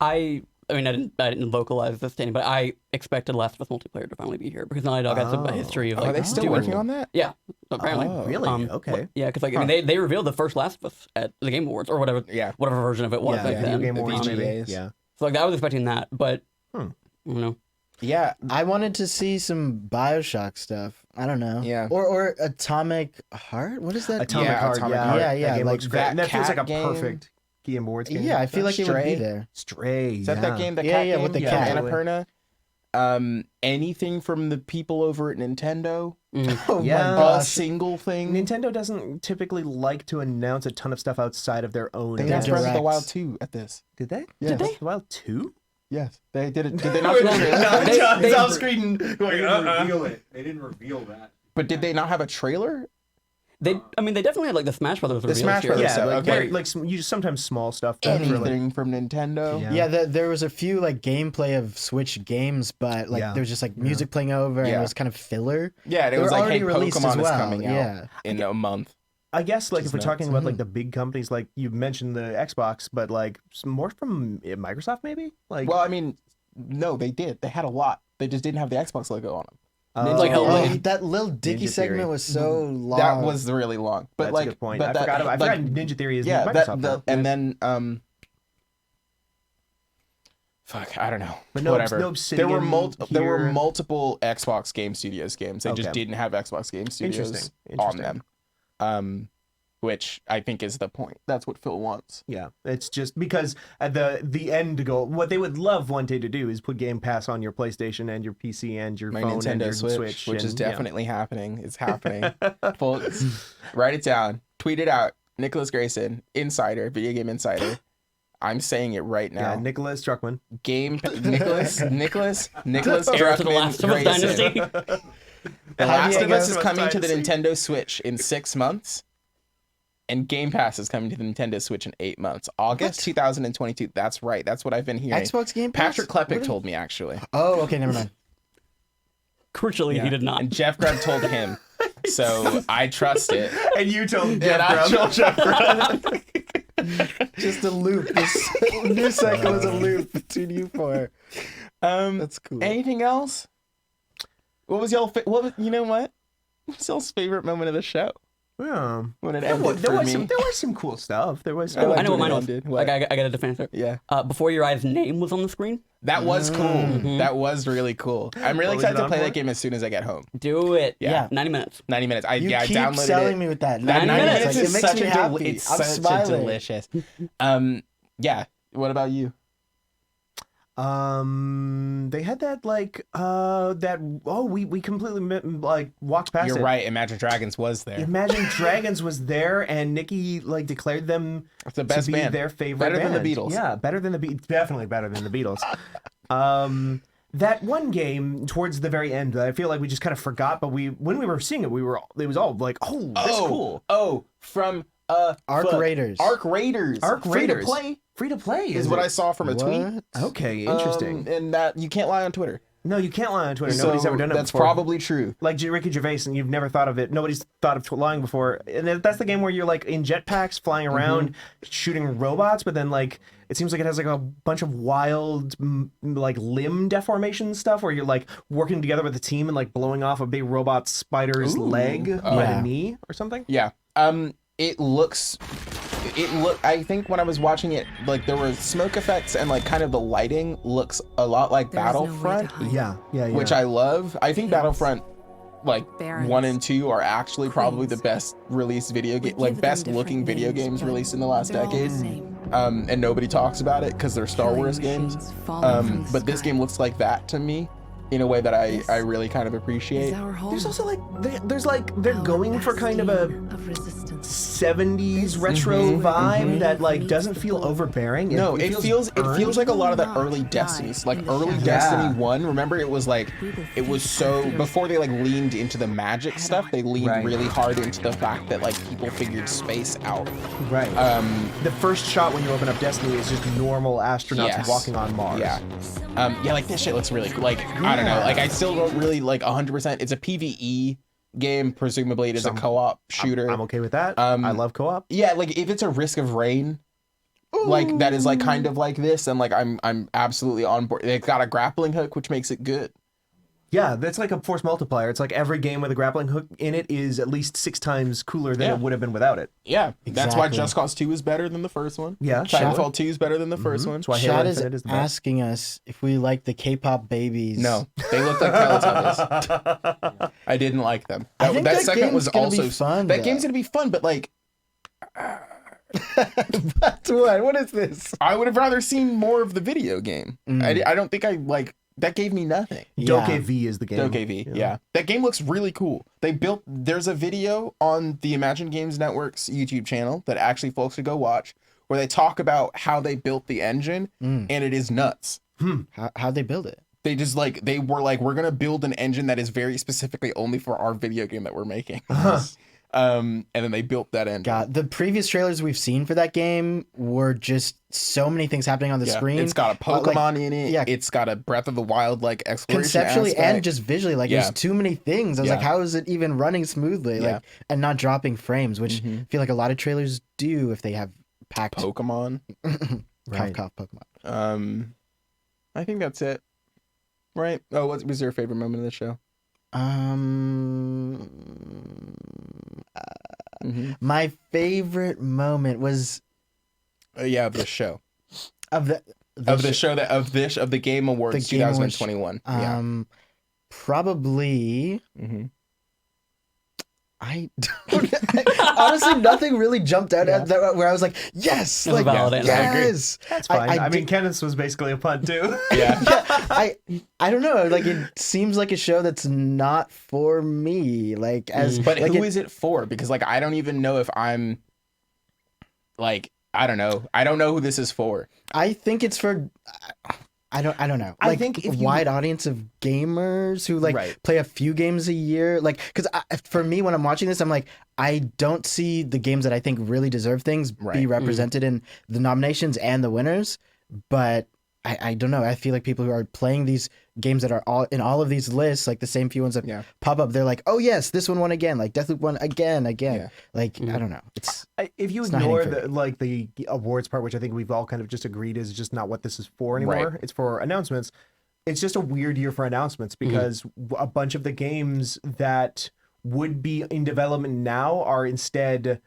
D: I mean, I didn't vocalize this thing, but I expected Last of Us multiplayer to finally be here because Naughty Dog has a history of like
A: are they still
D: doing-
A: working on that?
D: Yeah, apparently.
A: Oh,
C: Really? Okay.
D: Yeah, because like I mean, they revealed the first Last of Us at the Game Awards or whatever.
A: Yeah.
D: Whatever version of it was
C: Yeah,
D: back
C: Video
D: then.
C: Game
A: the
C: Awards, maybe.
A: VGAs.
C: Yeah.
D: So like I was expecting that, but
C: Hmm.
D: I don't know.
A: Yeah.
B: I wanted to see some Bioshock stuff. I don't know.
A: Yeah.
B: Or Atomic Heart. What is that?
C: Atomic
A: Yeah,
C: Heart.
A: Atomic
C: Yeah,
A: Heart.
B: Yeah,
C: That
B: yeah,
C: game
B: like
C: looks great.
A: that
C: And that feels like a
A: cat game.
C: perfect Game Awards game.
B: Yeah, I feel like it would be
A: Stray.
B: there.
C: Stray.
A: Is that that game? The
B: Yeah,
A: cat
B: yeah,
A: game?
B: with the
A: yeah,
B: cat.
A: Annapurna. Anything from the people over at Nintendo?
B: Oh
C: Yeah.
B: my
A: A
B: gosh.
A: single thing?
C: Nintendo doesn't typically like to announce a ton of stuff outside of their own.
A: They
B: Yeah.
A: announced Breath of the
B: Directs.
A: Wild 2 at this.
C: Did they?
A: Yes.
C: Breath of the Wild 2?
A: Yes, they did it. Did they not? show it?
D: They-
C: John's
D: they-
C: off screen
F: They
C: going,
F: didn't reveal it. They didn't reveal that.
A: But did they not have a trailer?
D: I mean, they definitely had like the Smash Brothers reveals
A: Smash
D: here.
A: Brothers.
C: Yeah,
A: So,
C: like,
A: okay.
C: very- like you sometimes small stuff. That really,
A: Anything from Nintendo?
C: Yeah.
B: Yeah, there was a few like gameplay of Switch games, but like
C: Yeah.
B: there was just like music playing over, and
A: Yeah.
B: it was kind of filler.
A: Yeah,
B: They
A: it was
B: were
A: like,
B: already
A: hey,
B: released
A: Pokemon
B: as well.
A: is coming out
B: Yeah.
A: in a month.
C: I guess like
A: Which
C: if we're
A: is
C: talking
A: nuts.
C: about like the big companies, like you mentioned the Xbox, but like more from Microsoft maybe. Like
A: Well, I mean, no, they did. They had a lot. They just didn't have the Xbox logo on them.
D: Like Hellblade.
B: that little Dicky
C: Ninja
B: segment
C: Theory.
B: was so long.
A: That was really long. But
C: That's
A: like,
C: a good point.
A: but
C: I
A: that,
C: forgot about. I
A: like,
C: forgot Ninja Theory is
A: yeah,
C: Microsoft now.
A: and then fuck, I don't know.
C: But no,
A: whatever.
C: no
A: there were
C: Obsidian
A: there were
C: here.
A: multiple Xbox Game Studios games. They just
C: Okay.
A: didn't have Xbox Game Studios
C: Interesting.
A: on them. Which I think is the point. That's what Phil wants.
C: Yeah, it's just because at the end goal, what they would love one day to do is put Game Pass on your PlayStation and your PC and your
A: My
C: phone and
A: Nintendo
C: your
A: Switch, which is
C: and, yeah.
A: definitely happening. It's happening. Folks, write it down. Tweet it out. Nicholas Grayson, Insider, Video Game Insider. I'm saying it right now.
C: Yeah, Nicholas Druckmann.
A: Nicholas
D: Heir to the Last of Us
A: Grayson.
D: dynasty.
A: The Last of Us is
C: Last of Us
A: coming to the
C: Dynasty.
A: Nintendo Switch in 6 months. And Game Pass is coming to the Nintendo Switch in 8 months. August 2022. That's right. That's what I've been hearing.
B: Xbox Game Pass?
A: Patrick Klepek told me, actually.
B: Oh, okay, never mind.
D: Crucially, he did not.
A: And Jeff Grubb told him. So I trust it.
C: And you told
A: And I told Jeff Grubb.
B: Just a loop. This news cycle is a loop between you four. That's cool.
A: Anything else? What was y'all? You know what? What's y'all's favorite moment of the show?
C: Yeah.
A: When it
C: There
A: ended
C: was,
A: for me.
C: there was some cool stuff. There was.
A: I liked
D: I know what
A: when
D: mine
A: it
D: was.
A: ended.
D: Like, I got a defense answer.
A: Yeah.
D: Before Your Eyes' name was on the screen.
A: That was cool. That was really cool. I'm really
C: What was
A: excited
C: it
A: to
C: on
A: play
C: for?
A: that game as soon as I get home.
D: Do it.
B: Yeah.
D: 90 minutes.
A: 90 minutes. I
B: You
A: I
B: keep
A: downloaded
B: selling
A: it.
B: me with that.
A: That
D: 90
A: 90
D: minutes,
A: minutes
B: Like,
A: is
B: it makes
A: such
B: me
A: a
B: happy.
A: it's
B: I'm
A: such
B: smiling.
A: a delicious. Yeah. What about you?
C: They had that we completely like walked past
A: You're
C: it.
A: right. Imagine Dragons was there.
C: Imagine Dragons was there, and Nikki like declared them
A: It's the best
C: to be
A: band.
C: their favorite.
A: Better than the
C: band.
A: Beatles.
C: Yeah, better than the Beatles. Definitely better than the Beatles. That one game towards the very end that I feel like we just kind of forgot, but when we were seeing it, it was all like, oh, that's cool.
A: Oh, from
B: Arc Raiders.
A: Arc Raiders.
C: Arc
A: Free
C: Raiders.
A: to play
C: Free to play
A: is what I saw from a tweet.
B: What?
C: Okay, interesting.
A: And that you can't lie on Twitter.
C: No, you can't lie on Twitter. Nobody's
A: So
C: ever done it
A: that's
C: before.
A: probably true.
C: Like Ricky Gervais, and you've never thought of it. Nobody's thought of lying before. And that's the game where you're like in jetpacks flying around shooting robots, but then like it seems like it has like a bunch of wild like limb deformation stuff where you're like working together with a team and like blowing off a big robot spider's leg by
B: Yeah.
C: the knee or something.
A: Yeah. I think when I was watching it, like there were smoke effects and like kind of the lighting looks a lot like
G: There is no way to
A: Battlefront,
G: hide.
C: Yeah.
A: which I love. I think Battlefront like
G: Barons.
A: 1 and 2 are actually probably the
G: Queens.
A: best released video game,
G: We
A: like
G: give
A: best
G: them
A: looking
G: different
A: video
G: names,
A: games
G: but
A: released in the last
G: they're all the
A: decade.
G: same.
A: And nobody talks about it because they're Star
G: Killing
A: Wars games.
G: machines falling from the
A: But this
G: sky.
A: game looks like that to me in a way that I
G: This
A: really kind of appreciate.
G: Is our home.
C: There's also like they're
G: Our
C: going for kind of a
G: bastion of resistance.
C: 70s retro vibe that like doesn't feel overbearing.
A: No, it feels
C: earned.
A: like a lot of the
G: Not
A: early
G: die
A: Destinies, like
G: in the
A: early
G: shadows.
A: Destiny 1. Remember, it was like
G: We will
A: it was
G: feast
A: so
G: after
A: before they like leaned into the magic stuff. They leaned
C: Right.
A: really hard into the fact that like people figured space out.
C: Right. The first shot when you open up Destiny is just normal astronauts
A: Yes.
C: walking on Mars.
A: Yeah. Yeah, like this shit looks really cool. Like I don't know, like I still don't really like 100%. It's a PvE game, presumably it is a co-op shooter.
C: I'm okay with that. I love co-op.
A: Yeah, like if it's a Risk of Rain, like that is like kind of like this, and like I'm absolutely on board. It's got a grappling hook, which makes it good.
C: Yeah, that's like a force multiplier. It's like every game with a grappling hook in it is at least 6 times cooler than
A: Yeah.
C: it would have been without it.
A: Yeah, that's why
B: Exactly.
A: Just Cause 2 is better than the first one.
C: Yeah, sure.
A: Titanfall 2 is better than the first one.
C: That's why Halo
B: Chad is
C: Infinite is the best.
B: asking us if we like the K-pop babies.
A: No, they look like Teletubbies. I didn't like them.
B: I think that
A: second
B: game's
A: was
B: gonna
A: also
B: be fun,
A: That
B: though.
A: game's gonna be fun, but like
B: That's what? What is this?
A: I would have rather seen more of the video game. I don't think I like that gave me nothing.
C: Doke
B: Yeah.
C: V is the game.
A: Doke V, yeah. That game looks really cool. There's a video on the Imagine Games Network's YouTube channel that actually folks should go watch where they talk about how they built the engine, and it is nuts.
B: How'd they build it?
A: They were like, we're gonna build an engine that is very specifically only for our video game that we're making. And then they built that engine.
B: God, the previous trailers we've seen for that game were just so many things happening on the
A: Yeah,
B: screen.
A: it's got a Pokemon
B: Like,
A: in it.
B: yeah.
A: It's got a Breath of the Wild like exploration
B: conceptually
A: aspect.
B: and just visually. Like
A: Yeah.
B: there's too many things. I was
A: Yeah.
B: like, how is it even running smoothly?
A: Yeah.
B: Like and not dropping frames, which I feel like a lot of trailers do if they have packed
A: Pokemon.
B: cough cough Pokemon.
A: I think that's it. Right? Oh, what was your favorite moment of the show?
B: Um,
A: Mm-hmm.
B: my favorite moment was
A: Yeah, of the show.
B: of the
A: Of the show that of the Game Awards
B: Game Awards,
A: 2021. Yeah.
B: Probably.
A: Mm-hmm.
B: I don't, honestly, nothing really jumped out at that where I was like, yes, like
D: valid answer.
B: yes.
C: That's fine. I mean,
B: did-
C: Kenneth's was basically a pun too.
A: Yeah.
B: I don't know. Like it seems like a show that's not for me. Like as
A: But
B: like
A: who is it for? Because like I don't even know if I'm like I don't know. I don't know who this is for.
B: I think it's for. I don't know.
C: I
B: Like
C: think
B: a
C: if you-
B: wide audience of gamers who like
C: Right.
B: play a few games a year. Like because for me when I'm watching this, I'm like I don't see the games that I think really deserve things
A: Right.
B: be represented in the nominations and the winners. But I don't know. I feel like people who are playing these games that are all in all of these lists, like the same few ones that
A: Yeah.
B: pop up, they're like, oh yes, this one won again. Like Deathloop won again.
A: Yeah.
B: Like I don't know. It's
C: If you
B: It's not
C: ignore
B: hitting for
C: the awards part, which I think we've all kind of just agreed is just not what this is for anymore.
A: Right.
C: It's for announcements. It's just a weird year for announcements because a bunch of the games that would be in development now are instead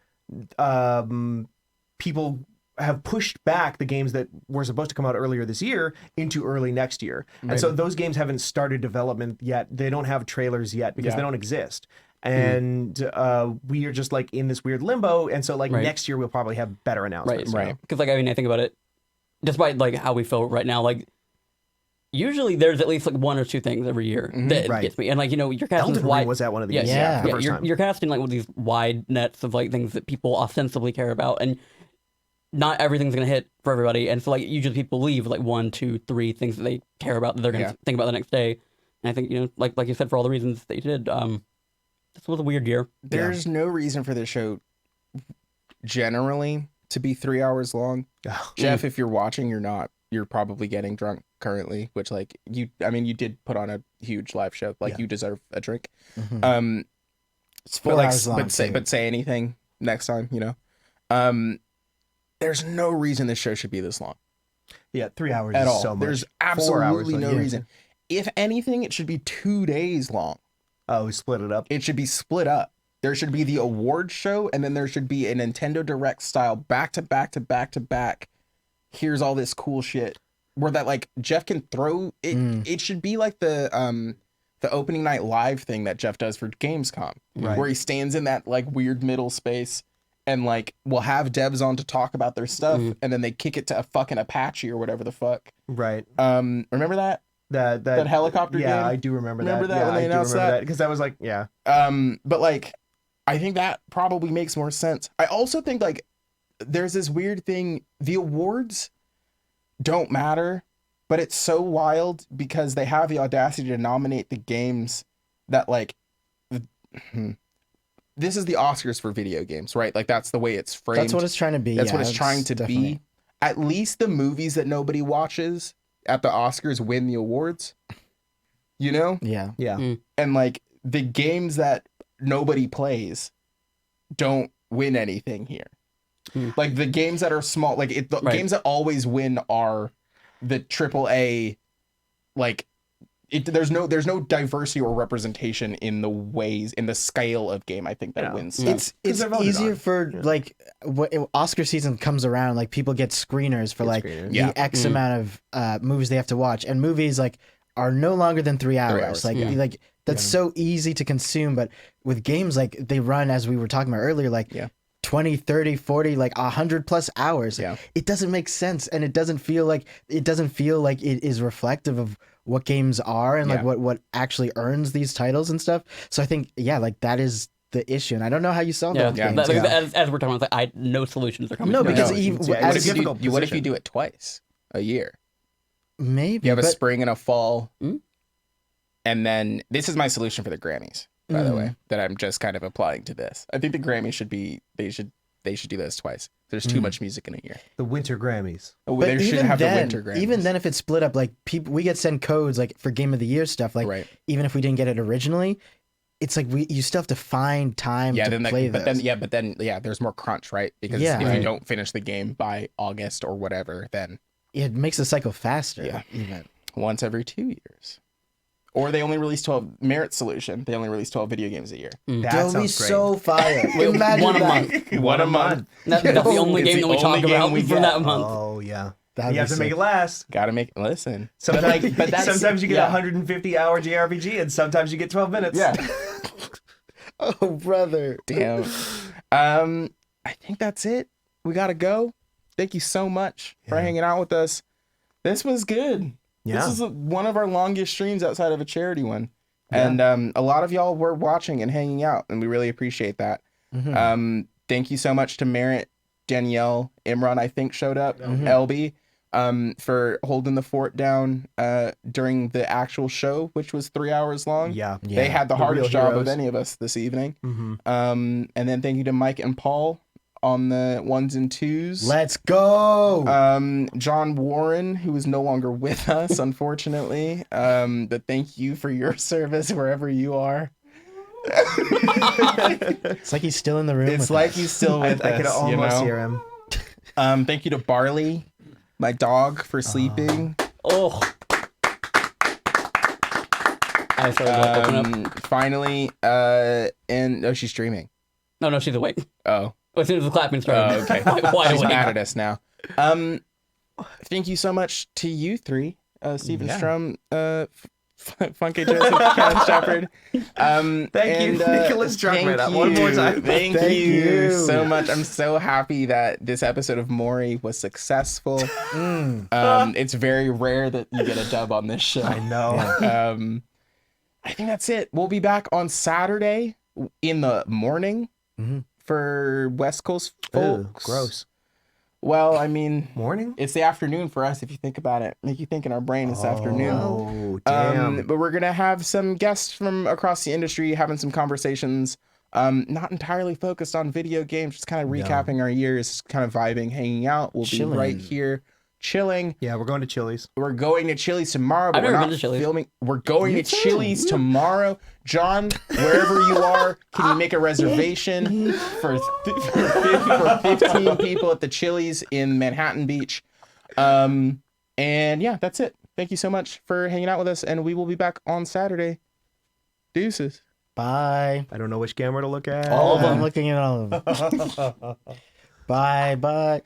C: people have pushed back the games that were supposed to come out earlier this year into early next year. And so those games haven't started development yet. They don't have trailers yet because they don't exist. And we are just like in this weird limbo. And so like
D: Right.
C: next year we'll probably have better announcements.
A: Right.
D: Because like I mean, I think about it. Despite like how we feel right now, like usually there's at least like one or two things every year that
C: Right.
D: gets me. And like you're casting
C: Elden
D: this
C: Ring
D: wide.
C: was at one of these.
D: Yeah,
B: Yeah.
C: for the
D: yeah.
C: first time.
D: You're casting like with these wide nets of like things that people ostensibly care about, and not everything's gonna hit for everybody. And so like usually people leave with, like 1, 2, 3 things that they care about that they're gonna
A: Yeah.
D: think about the next day. And I think like you said, for all the reasons that you did, this was a weird year.
A: There's no reason for this show generally to be 3 hours long. Jeff, if you're watching, you're probably getting drunk currently, which like you did put on a huge live show. Like you deserve a drink.
B: it's 4
A: But like
B: hours long.
A: but say anything next time, you know. There's no reason this show should be this long
C: Yeah, 3 hours
A: at
C: is
A: all.
C: so much.
A: There's
C: 4 hours,
A: absolutely
C: like,
A: no
C: yeah.
A: reason. If anything, it should be 2 days long.
C: Oh, we split it up.
A: It should be split up. There should be the award show, and then there should be a Nintendo Direct style back to back to back to back. Here's all this cool shit where that like Jeff can throw it. It should be like the opening night live thing that Jeff does for Gamescom, where he stands in that like weird middle space and like we'll have devs on to talk about their stuff, and then they kick it to a fucking Apache or whatever the fuck.
C: Right.
A: Remember that?
C: That
A: helicopter
C: Yeah,
A: game?
C: I do remember that.
A: Remember that
C: Yeah,
A: when they
C: I do
A: announced
C: remember
A: that?
C: because that was like, yeah.
A: But like, I think that probably makes more sense. I also think like there's this weird thing. The awards don't matter, but it's so wild because they have the audacity to nominate the games that like, this is the Oscars for video games, right? Like that's the way it's framed.
B: That's what it's trying to be.
A: That's
B: yeah,
A: what it's trying to
B: definitely.
A: be. At least the movies that nobody watches at the Oscars win the awards. You know?
B: Yeah.
C: Yeah.
A: And like the games that nobody plays don't win anything here. Like the games that are small, like the games that always win are the AAA. Like there's no diversity or representation in the ways in the scale of game. I think that wins. Stuff.
B: It's
C: they're voted
B: easier
C: on.
B: for like when Oscar season comes around, like people get screeners for like
C: screeners.
B: the X amount of movies they have to watch, and movies like are no longer than 3 hours.
A: hours.
B: Like that's so easy to consume, but with games like they run, as we were talking about earlier, like 20, 30, 40, like 100 plus hours.
A: Yeah.
B: It doesn't make sense, and it doesn't feel like it is reflective of what games are and like what actually earns these titles and stuff. So I think like that is the issue, and I don't know how you solve that.
D: Yeah,
B: with games.
D: as we're talking about, like, no solutions are coming.
B: No,
D: to it.
B: because
A: No,
B: even
C: yeah,
A: What
C: it's
A: if,
C: a difficult
A: what if
C: position.
A: you do it twice a year?
B: maybe
A: You have a
B: but-
A: spring and a fall, and then this is my solution for the Grammys, by the way, that I'm just kind of applying to this. I think the Grammys should be they should do this twice. There's too much music in a year.
C: The Winter Grammys.
A: Oh,
B: But
A: they should
B: even
A: have
B: then,
A: the Winter Grammys.
B: even then, if it's split up, like we get sent codes like for Game of the Year stuff. Like
A: Right.
B: even if we didn't get it originally, it's like you still have to find time to
A: then
B: play
A: but
B: those.
A: then there's more crunch, right? Because
B: Yeah.
A: if
B: Right.
A: you don't finish the game by August or whatever, then
B: It makes the cycle faster.
A: Yeah.
B: Even
A: once every 2 years. Or they only release 12 Merit Solution. They only release 12 video games a year.
C: That
B: That'll be
C: sounds great.
B: so fire. Imagine
D: one a
B: that.
D: month.
A: One a month.
D: That's the only
A: It's
D: game
A: the
D: that we talk
A: only game
D: about
A: we
D: for
A: get.
D: that month.
C: Oh yeah.
B: That'd
C: You have
B: be
C: to make
B: sick.
C: it last.
A: Gotta make listen.
C: Sometimes,
A: but that's-
C: sometimes you get
A: yeah.
C: a 150-hour JRPG, and sometimes you get 12 minutes.
A: Yeah.
B: Oh, brother.
A: Damn. I think that's it. We gotta go. Thank you so much for
C: Yeah.
A: hanging out with us. This was good.
C: Yeah.
A: This is one of our longest streams outside of a charity one. And a lot of y'all were watching and hanging out, and we really appreciate that. Thank you so much to Merritt, Danielle, Imran, I think showed up, LB, for holding the fort down during the actual show, which was 3 hours long.
C: Yeah.
A: They had the
C: The real
A: hardest job
C: heroes.
A: of any of us this evening.
C: Mm-hmm.
A: And then thank you to Mike and Paul on the 1s and 2s.
B: Let's go.
A: John Warren, who is no longer with us, unfortunately. But thank you for your service wherever you are.
B: It's like he's still in the room.
A: It's
B: with
A: like
B: us.
A: he's still with
C: I could
A: us,
C: almost
A: you know?
C: hear him.
A: Thank you to Barley, my dog, for sleeping.
D: Oh. I started to open up.
A: Finally, and she's streaming.
D: No, she's awake.
A: Oh,
D: As soon as the clapping started.
A: oh, okay.
D: Wide
A: She's
D: awake.
A: mad at us now. Thank you so much to you three, Stephen
C: Yeah.
A: Strum, Funky Joseph, Ken Shepard.
C: Thank you, Nicholas Druckmann.
A: thank
C: One more
A: you.
C: time.
A: Thank
B: Thank
A: you
B: you.
A: so much. I'm so happy that this episode of Maury was successful. It's very rare that you get a dub on this show.
C: I know.
A: I think that's it. We'll be back on Saturday in the morning for West Coast folks.
C: Ew, gross.
A: Well, I mean,
C: Morning?
A: it's the afternoon for us if you think about it. Make you think in our brain it's afternoon.
C: Oh, damn.
A: But we're gonna have some guests from across the industry having some conversations. Not entirely focused on video games, just kind of recapping our years, kind of vibing, hanging out. We'll be right
B: Chilling.
A: here, chilling.
C: Yeah, we're going to Chili's.
A: We're going to Chili's tomorrow, but
D: I've
A: we're
D: never
A: not
D: been to Chili's.
A: filming. We're going to Chili's tomorrow. John, wherever you are, can you make a reservation for 15 people at the Chili's in Manhattan Beach? And yeah, that's it. Thank you so much for hanging out with us, and we will be back on Saturday. Deuces.
B: Bye.
C: I don't know which camera to look at.
B: All of them. I'm looking at all of them. Bye.